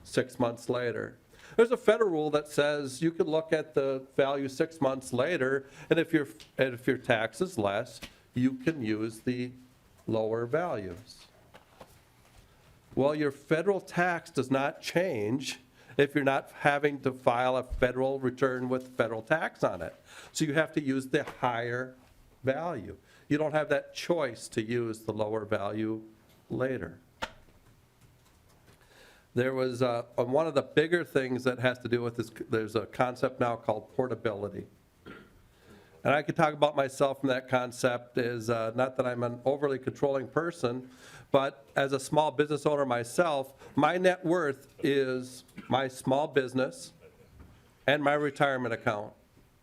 6 months later. There's a federal rule that says you can look at the value 6 months later, and if your tax is less, you can use the lower values. Well, your federal tax does not change if you're not having to file a federal return with federal tax on it. So you have to use the higher value. You don't have that choice to use the lower value later. There was one of the bigger things that has to do with this, there's a concept now called portability. And I could talk about myself from that concept is not that I'm an overly controlling person, but as a small business owner myself, my net worth is my small business and my retirement account.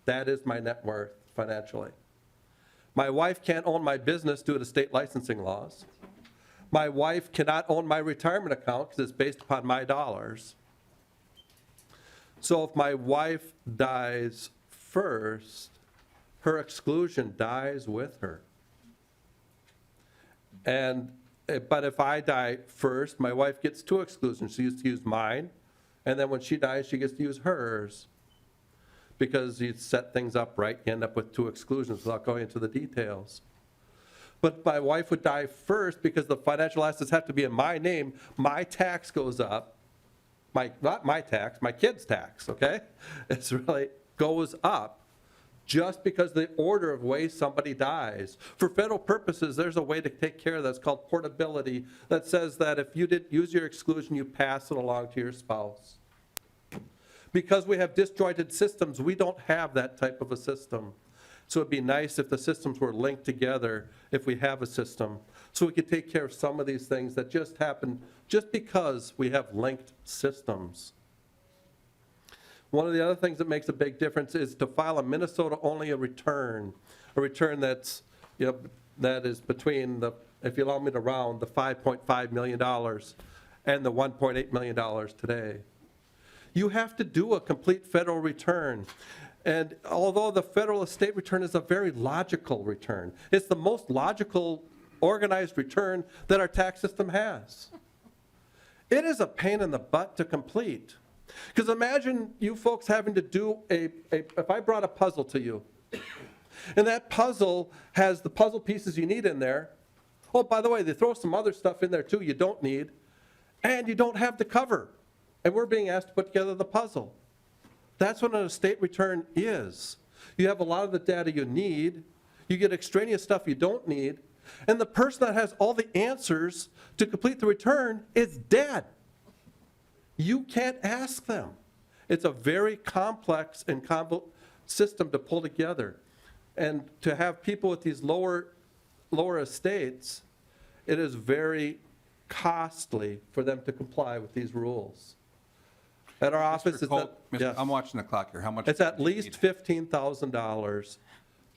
That is my net worth financially. My wife can't own my business due to state licensing laws. My wife cannot own my retirement account because it's based upon my dollars. So if my wife dies first, her exclusion dies with her. But if I die first, my wife gets 2 exclusions. She used to use mine, and then when she dies, she gets to use hers. Because you set things up right, you end up with 2 exclusions without going into the details. But my wife would die first because the financial assets have to be in my name. My tax goes up. Not my tax, my kid's tax, okay? It's really goes up just because the order of way somebody dies. For federal purposes, there's a way to take care of that. It's called portability, that says that if you didn't use your exclusion, you pass it along to your spouse. Because we have disjointed systems, we don't have that type of a system. So it'd be nice if the systems were linked together, if we have a system, so we could take care of some of these things that just happen just because we have linked systems. One of the other things that makes a big difference is to file a Minnesota-only a return that's, that is between the, if you allow me to round, the $5.5 million and the $1.8 million today. You have to do a complete federal return. And although the federal estate return is a very logical return, it's the most logical, organized return that our tax system has. It is a pain in the butt to complete. Because imagine you folks having to do if I brought a puzzle to you, and that puzzle has the puzzle pieces you need in there. Oh, by the way, they throw some other stuff in there too you don't need, and you don't have the cover. And we're being asked to put together the puzzle. That's what an estate return is. You have a lot of the data you need, you get extraneous stuff you don't need, and the person that has all the answers to complete the return is dead. You can't ask them. It's a very complex and convoluted system to pull together. And to have people with these lower estates, it is very costly for them to comply with these rules. At our office, it's I'm watching the clock here. How much? It's at least $15,000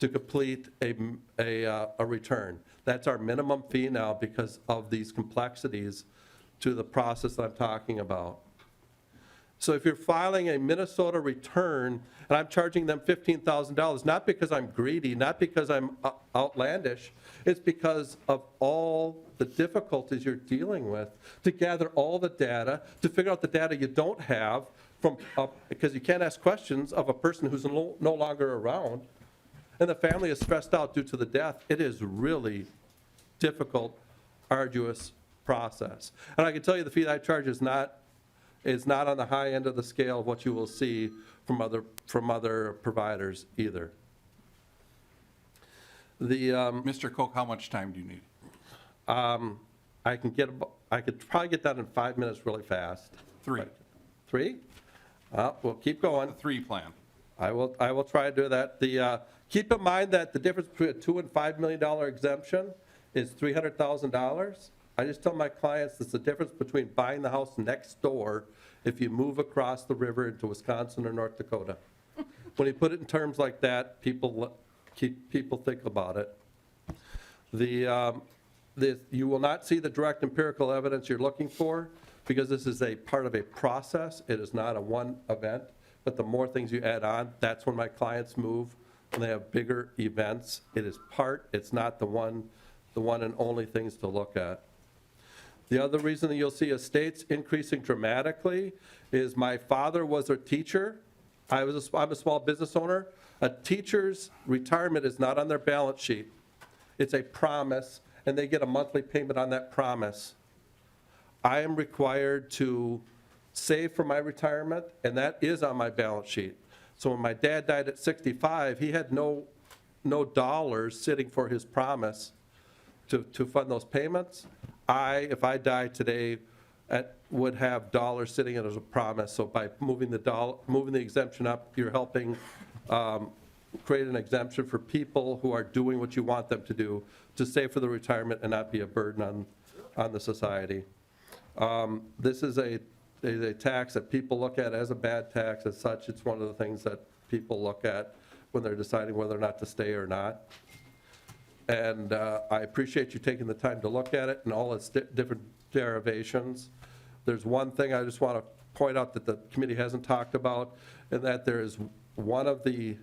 to complete a return. That's our minimum fee now because of these complexities to the process that I'm talking about. So if you're filing a Minnesota return and I'm charging them $15,000, not because I'm greedy, not because I'm outlandish, it's because of all the difficulties you're dealing with to gather all the data, to figure out the data you don't have from, because you can't ask questions of a person who's no longer around, and the family is stressed out due to the death. It is really difficult, arduous process. And I can tell you the fee that I charge is not on the high end of the scale of what you will see from other providers either. Mr. Koch, how much time do you need? I could probably get that in 5 minutes really fast. 3. 3? We'll keep going. The 3 plan. I will try to do that. Keep in mind that the difference between a $2 and $5 million exemption is $300,000. I just tell my clients it's the difference between buying the house next door if you move across the river into Wisconsin or North Dakota. When you put it in terms like that, people think about it. You will not see the direct empirical evidence you're looking for because this is a part of a process. It is not a one event, but the more things you add on, that's when my clients move, when they have bigger events. It's not the one and only things to look at. The other reason that you'll see estates increasing dramatically is my father was a teacher. I'm a small business owner. A teacher's retirement is not on their balance sheet. It's a promise, and they get a monthly payment on that promise. I am required to save for my retirement, and that is on my balance sheet. So when my dad died at 65, he had no dollars sitting for his promise to fund those payments. If I die today, would have dollars sitting in as a promise. So by moving the exemption up, you're helping create an exemption for people who are doing what you want them to do, to save for the retirement and not be a burden on the society. This is a tax that people look at as a bad tax. As such, it's one of the things that people look at when they're deciding whether or not to stay or not. And I appreciate you taking the time to look at it and all its different derivations. There's one thing I just want to point out that the committee hasn't talked about, and that there is one of the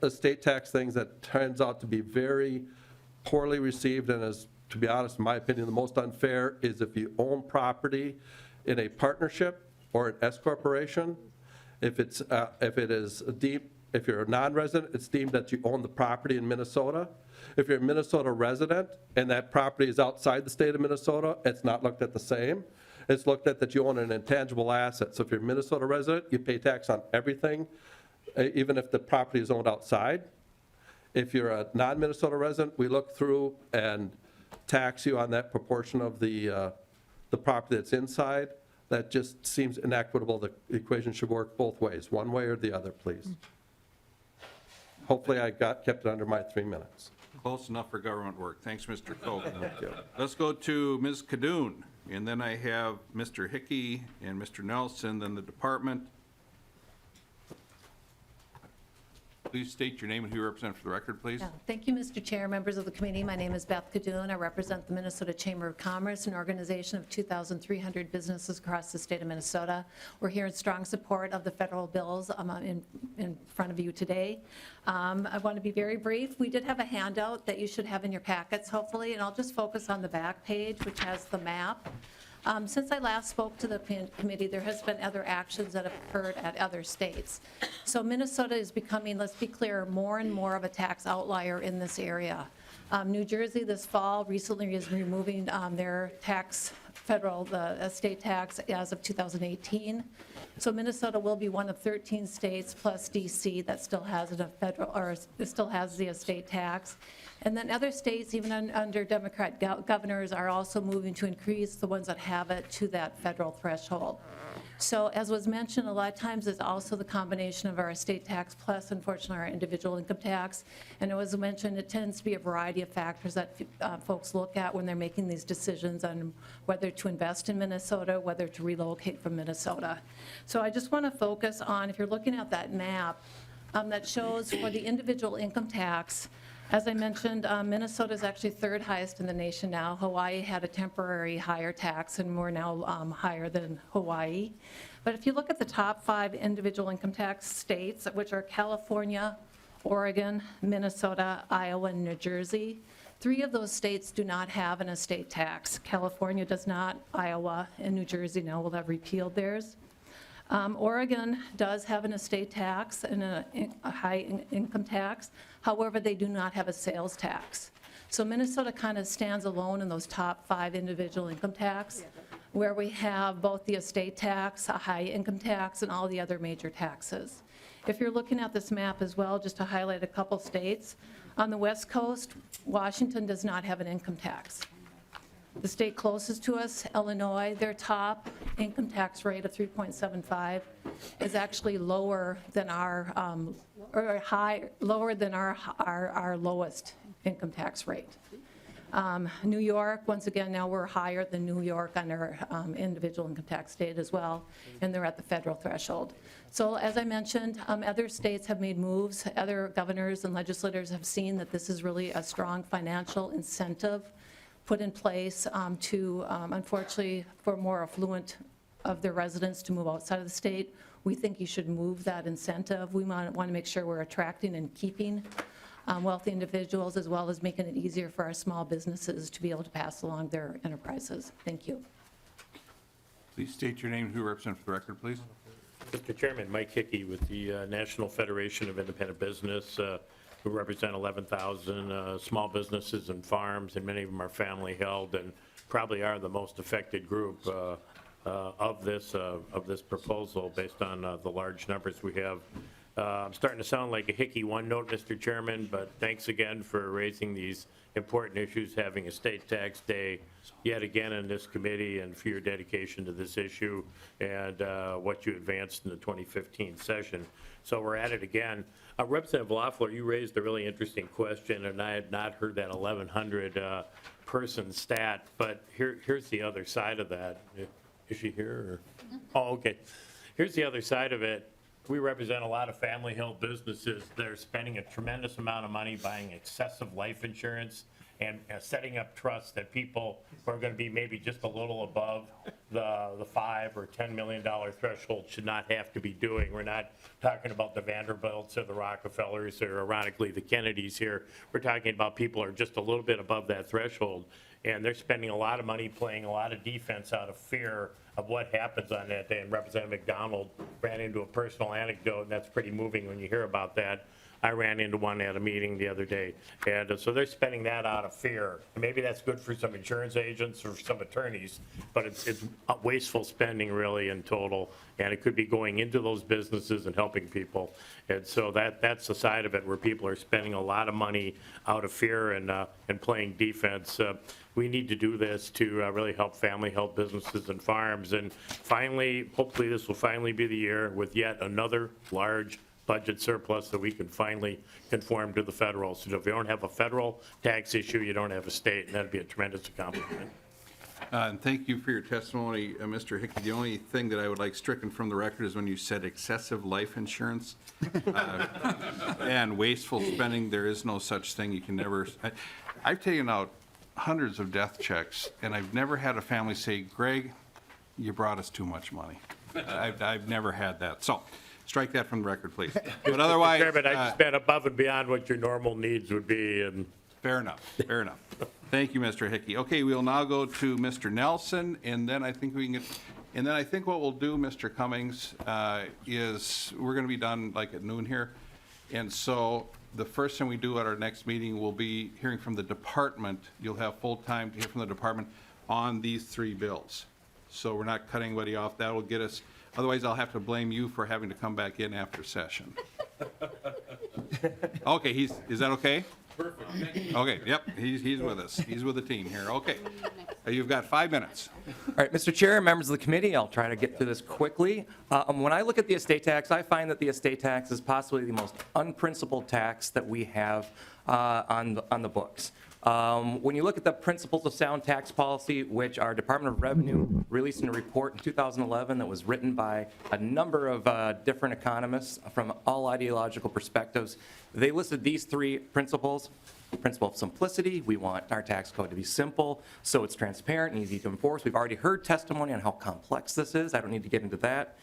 estate tax things that turns out to be very poorly received and is, to be honest, in my opinion, the most unfair is if you own property in a partnership or an S corporation. If you're a non-resident, it's deemed that you own the property in Minnesota. If you're a Minnesota resident and that property is outside the state of Minnesota, it's not looked at the same. It's looked at that you own an intangible asset. So if you're a Minnesota resident, you pay tax on everything, even if the property is owned outside. If you're a non-Minnesota resident, we look through and tax you on that proportion of the property that's inside. That just seems inequitable. The equation should work both ways, one way or the other, please. Hopefully I kept it under my 3 minutes. Close enough for government work. Thanks, Mr. Koch. Let's go to Ms. Kadoon, and then I have Mr. Hickey and Mr. Nelson, then the department. Please state your name and who you represent for the record, please. Thank you, Mr. Chair, members of the committee. My name is Beth Kadoon. I represent the Minnesota Chamber of Commerce, an organization of 2,300 businesses across the state of Minnesota. We're here in strong support of the federal bills in front of you today. I want to be very brief. We did have a handout that you should have in your packets, hopefully, and I'll just focus on the back page, which has the map. Since I last spoke to the committee, there has been other actions that have occurred at other states. So Minnesota is becoming, let's be clear, more and more of a tax outlier in this area. New Jersey this fall recently is removing their the estate tax as of 2018. So Minnesota will be one of 13 states plus DC that still has a federal, or still has the estate tax. And then other states, even under Democrat governors, are also moving to increase the ones that have it to that federal threshold. So as was mentioned, a lot of times it's also the combination of our estate tax plus, unfortunately, our individual income tax. And it was mentioned, it tends to be a variety of factors that folks look at when they're making these decisions on whether to invest in Minnesota, whether to relocate from Minnesota. So I just want to focus on, if you're looking at that map, that shows for the individual income tax. As I mentioned, Minnesota is actually third highest in the nation now. Hawaii had a temporary higher tax, and we're now higher than Hawaii. But if you look at the top 5 individual income tax states, which are California, Oregon, Minnesota, Iowa, and New Jersey, 3 of those states do not have an estate tax. California does not, Iowa and New Jersey now will have repealed theirs. Oregon does have an estate tax and a high income tax. However, they do not have a sales tax. So Minnesota kind of stands alone in those top 5 individual income tax, where we have both the estate tax, a high income tax, and all the other major taxes. If you're looking at this map as well, just to highlight a couple states, on the West Coast, Washington does not have an income tax. The state closest to us, Illinois, their top income tax rate of 3.75 is actually lower than our, lower than our lowest income tax rate. New York, once again, now we're higher than New York on our individual income tax state as well, and they're at the federal threshold. So as I mentioned, other states have made moves. Other governors and legislators have seen that this is really a strong financial incentive put in place to, unfortunately, for more affluent of their residents to move outside of the state. We think you should move that incentive. We want to make sure we're attracting and keeping wealthy individuals, as well as making it easier for our small businesses to be able to pass along their enterprises. Thank you. Please state your name and who you represent for the record, please. Mr. Chairman, Mike Hickey with the National Federation of Independent Business. We represent 11,000 small businesses and farms, and many of them are family held and probably are the most affected group of this proposal based on the large numbers we have. I'm starting to sound like a Hickey one note, Mr. Chairman, but thanks again for raising these important issues, having a state tax day yet again in this committee, and for your dedication to this issue and what you advanced in the 2015 session. So we're at it again. Representative Loeffler, you raised a really interesting question, and I had not heard that 1,100 person stat, but here's the other side of that. Is she here? Or? Oh, okay. Here's the other side of it. We represent a lot of family-held businesses that are spending a tremendous amount of money buying excessive life insurance and setting up trust that people who are going to be maybe just a little above the $5 or $10 million threshold should not have to be doing. We're not talking about the Vanderbilts or the Rockefellers or ironically the Kennedys here. We're talking about people who are just a little bit above that threshold, and they're spending a lot of money playing a lot of defense out of fear of what happens on that day. And Representative McDonald ran into a personal anecdote, and that's pretty moving when you hear about that. I ran into one at a meeting the other day. And so they're spending that out of fear. And maybe that's good for some insurance agents or some attorneys, but it's wasteful spending really in total. And it could be going into those businesses and helping people. And so that's the side of it where people are spending a lot of money out of fear and playing defense. We need to do this to really help family-held businesses and farms. And finally, hopefully this will finally be the year with yet another large budget surplus that we can finally conform to the federal. So if you don't have a federal tax issue, you don't have a state, and that'd be a tremendous accomplishment. And thank you for your testimony, Mr. Hickey. The only thing that I would like stricken from the record is when you said excessive life insurance and wasteful spending. There is no such thing. You can never. I've taken out hundreds of death checks, and I've never had a family say, Greg, you brought us too much money. I've never had that. So strike that from the record, please. But otherwise, Chairman, I spent above and beyond what your normal needs would be. And fair enough. Fair enough. Thank you, Mr. Hickey. Okay, we'll now go to Mr. Nelson, and then I think we can get. And then I think what we'll do, Mr. Cummings, is we're going to be done like at noon here, and so the first thing we do at our next meeting will be hearing from the department. You'll have full time to hear from the department on these three bills. So we're not cutting anybody off. That will get us. Otherwise, I'll have to blame you for having to come back in after session. Okay, is that okay? Perfect. Okay, yep, he's with us. He's with the team here. Okay. You've got 5 minutes. All right, Mr. Chair, members of the committee, I'll try to get through this quickly. When I look at the estate tax, I find that the estate tax is possibly the most unprincipled tax that we have on the books. When you look at the principles of sound tax policy, which our Department of Revenue released in a report in 2011 that was written by a number of different economists from all ideological perspectives, they listed these three principles. Principle of simplicity, we want our tax code to be simple, so it's transparent and easy to enforce. We've already heard testimony on how complex this is. I don't need to get into that.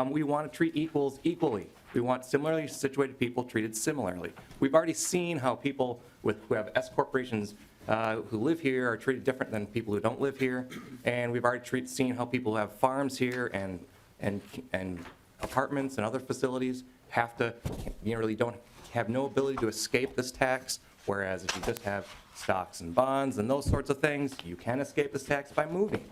We want to treat equals equally. We want similarly situated people treated similarly. We've already seen how people who have S corporations who live here are treated different than people who don't live here, and we've already seen how people who have farms here and apartments and other facilities really don't have no ability to escape this tax. Whereas if you just have stocks and bonds and those sorts of things, you can escape this tax by moving.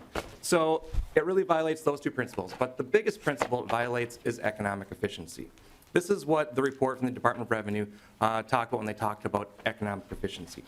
So it really violates those two principles. But the biggest principle it violates is economic efficiency. This is what the report from the Department of Revenue talked about when they talked about economic efficiency.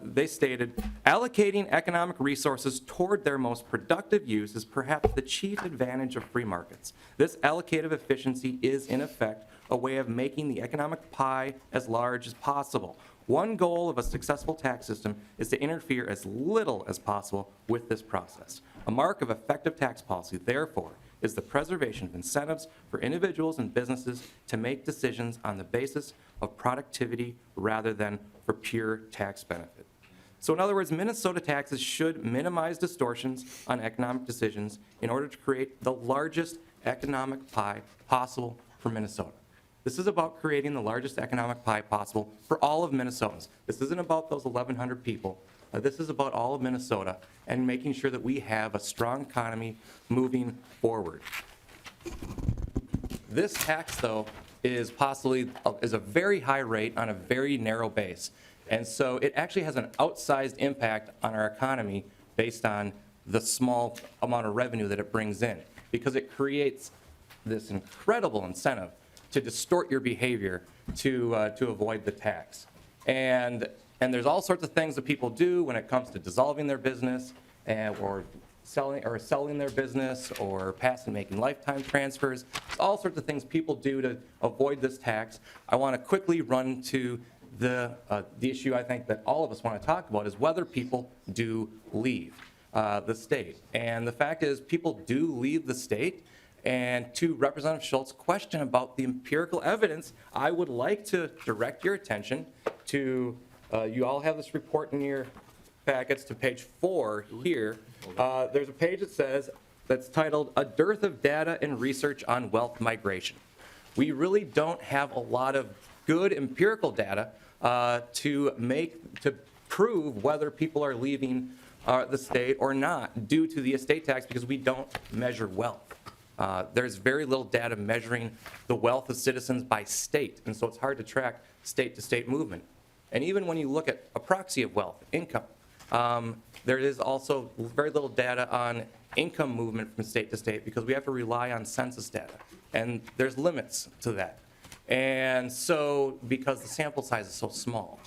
They stated, allocating economic resources toward their most productive use is perhaps the chief advantage of free markets. This allocative efficiency is, in effect, a way of making the economic pie as large as possible. One goal of a successful tax system is to interfere as little as possible with this process. A mark of effective tax policy, therefore, is the preservation of incentives for individuals and businesses to make decisions on the basis of productivity rather than for pure tax benefit. So in other words, Minnesota taxes should minimize distortions on economic decisions in order to create the largest economic pie possible for Minnesota. This is about creating the largest economic pie possible for all of Minnesotans. This isn't about those 1,100 people. This is about all of Minnesota and making sure that we have a strong economy moving forward. This tax, though, is a very high rate on a very narrow base. And so it actually has an outsized impact on our economy based on the small amount of revenue that it brings in, because it creates this incredible incentive to distort your behavior to avoid the tax. And there's all sorts of things that people do when it comes to dissolving their business or selling their business or making lifetime transfers. There's all sorts of things people do to avoid this tax. I want to quickly run to the issue I think that all of us want to talk about is whether people do leave the state. And the fact is people do leave the state. And to Representative Schultz's question about the empirical evidence, I would like to direct your attention to You all have this report in your packets to page 4 here. There's a page that says, that's titled, "A Dearth of Data and Research on Wealth Migration." We really don't have a lot of good empirical data to prove whether people are leaving the state or not due to the estate tax, because we don't measure wealth. There's very little data measuring the wealth of citizens by state, and so it's hard to track state-to-state movement. And even when you look at a proxy of wealth, income, there is also very little data on income movement from state to state, because we have to rely on census data, and there's limits to that. And so, because the sample size is so small.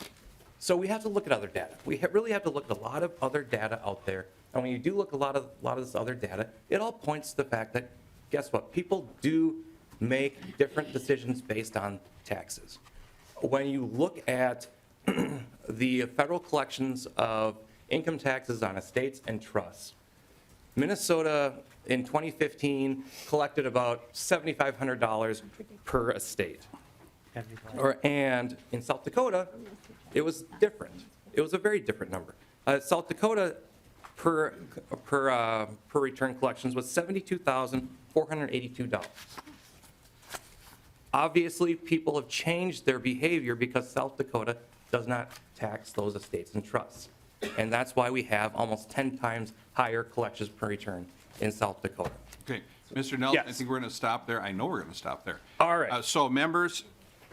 So we have to look at other data. We really have to look at a lot of other data out there. And when you do look at a lot of this other data, it all points to the fact that, guess what? People do make different decisions based on taxes. When you look at the federal collections of income taxes on estates and trusts, Minnesota in 2015 collected about $7,500 per estate. And in South Dakota, it was different. It was a very different number. South Dakota per return collections was $72,482. Obviously, people have changed their behavior because South Dakota does not tax those estates and trusts. And that's why we have almost 10 times higher collections per return in South Dakota. Okay, Mr. Nelson, I Yes. think we're going to stop there. I know we're going to stop there. All right. So members,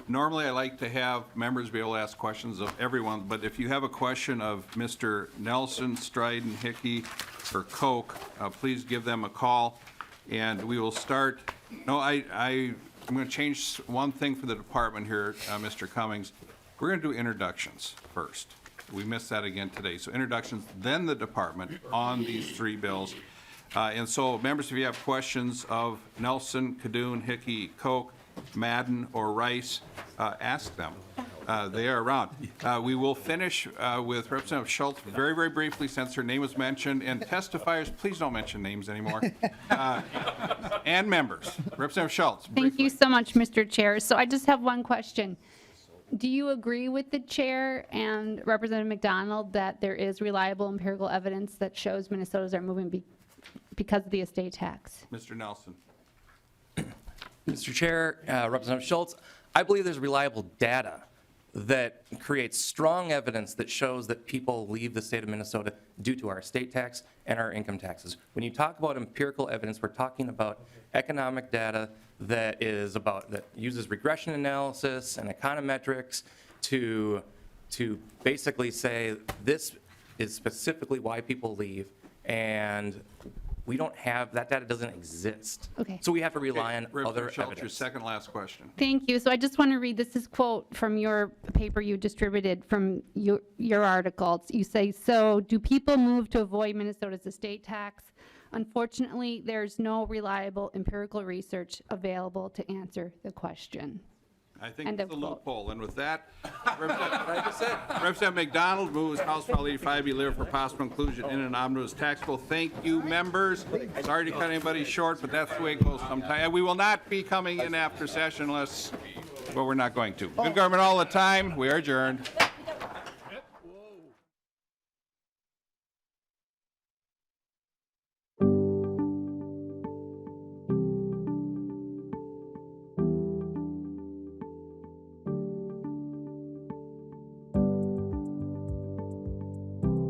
normally I like to have members be able to ask questions of everyone, but if you have a question of Mr. Nelson, Stryden, Hickey, or Koch, please give them a call, and we will start. No, I'm going to change one thing for the department here, Mr. Cummings. We're going to do introductions first. We missed that again today. So introductions, then the department on these 3 bills. And so, members, if you have questions of Nelson, Cadoon, Hickey, Koch, Madden, or Rice, ask them. They are around. We will finish with Representative Schultz very, very briefly, since her name was mentioned. And testifiers, please don't mention names anymore. And members. Representative Schultz. Thank you so much, Mr. Chair. So I just have one question. Do you agree with the chair and Representative McDonald that there is reliable empirical evidence that shows Minnesotans are moving because of the estate tax? Mr. Nelson. Mr. Chair, Representative Schultz, I believe there's reliable data that creates strong evidence that shows that people leave the state of Minnesota due to our estate tax and our income taxes. When you talk about empirical evidence, we're talking about economic data that uses regression analysis and econometrics to basically say this is specifically why people leave, and we don't have, that data doesn't exist. Okay. So we have to rely on other Schultz, your evidence. second last question. Thank you. So I just want to read, this is quote from your paper you distributed from your articles. You say, so do people move to avoid Minnesota's estate tax? Unfortunately, there's no reliable empirical research available to answer the question. I think End it's a of quote. loophole. And with that, Representative McDonald moves House File 85 be delivered for possible inclusion in an omnibus taxable. Thank you, members. Sorry to cut anybody short, but that's the way it goes sometimes. And we will not be coming in after session unless, well, we're not going to. Good government all the time. We are adjourned.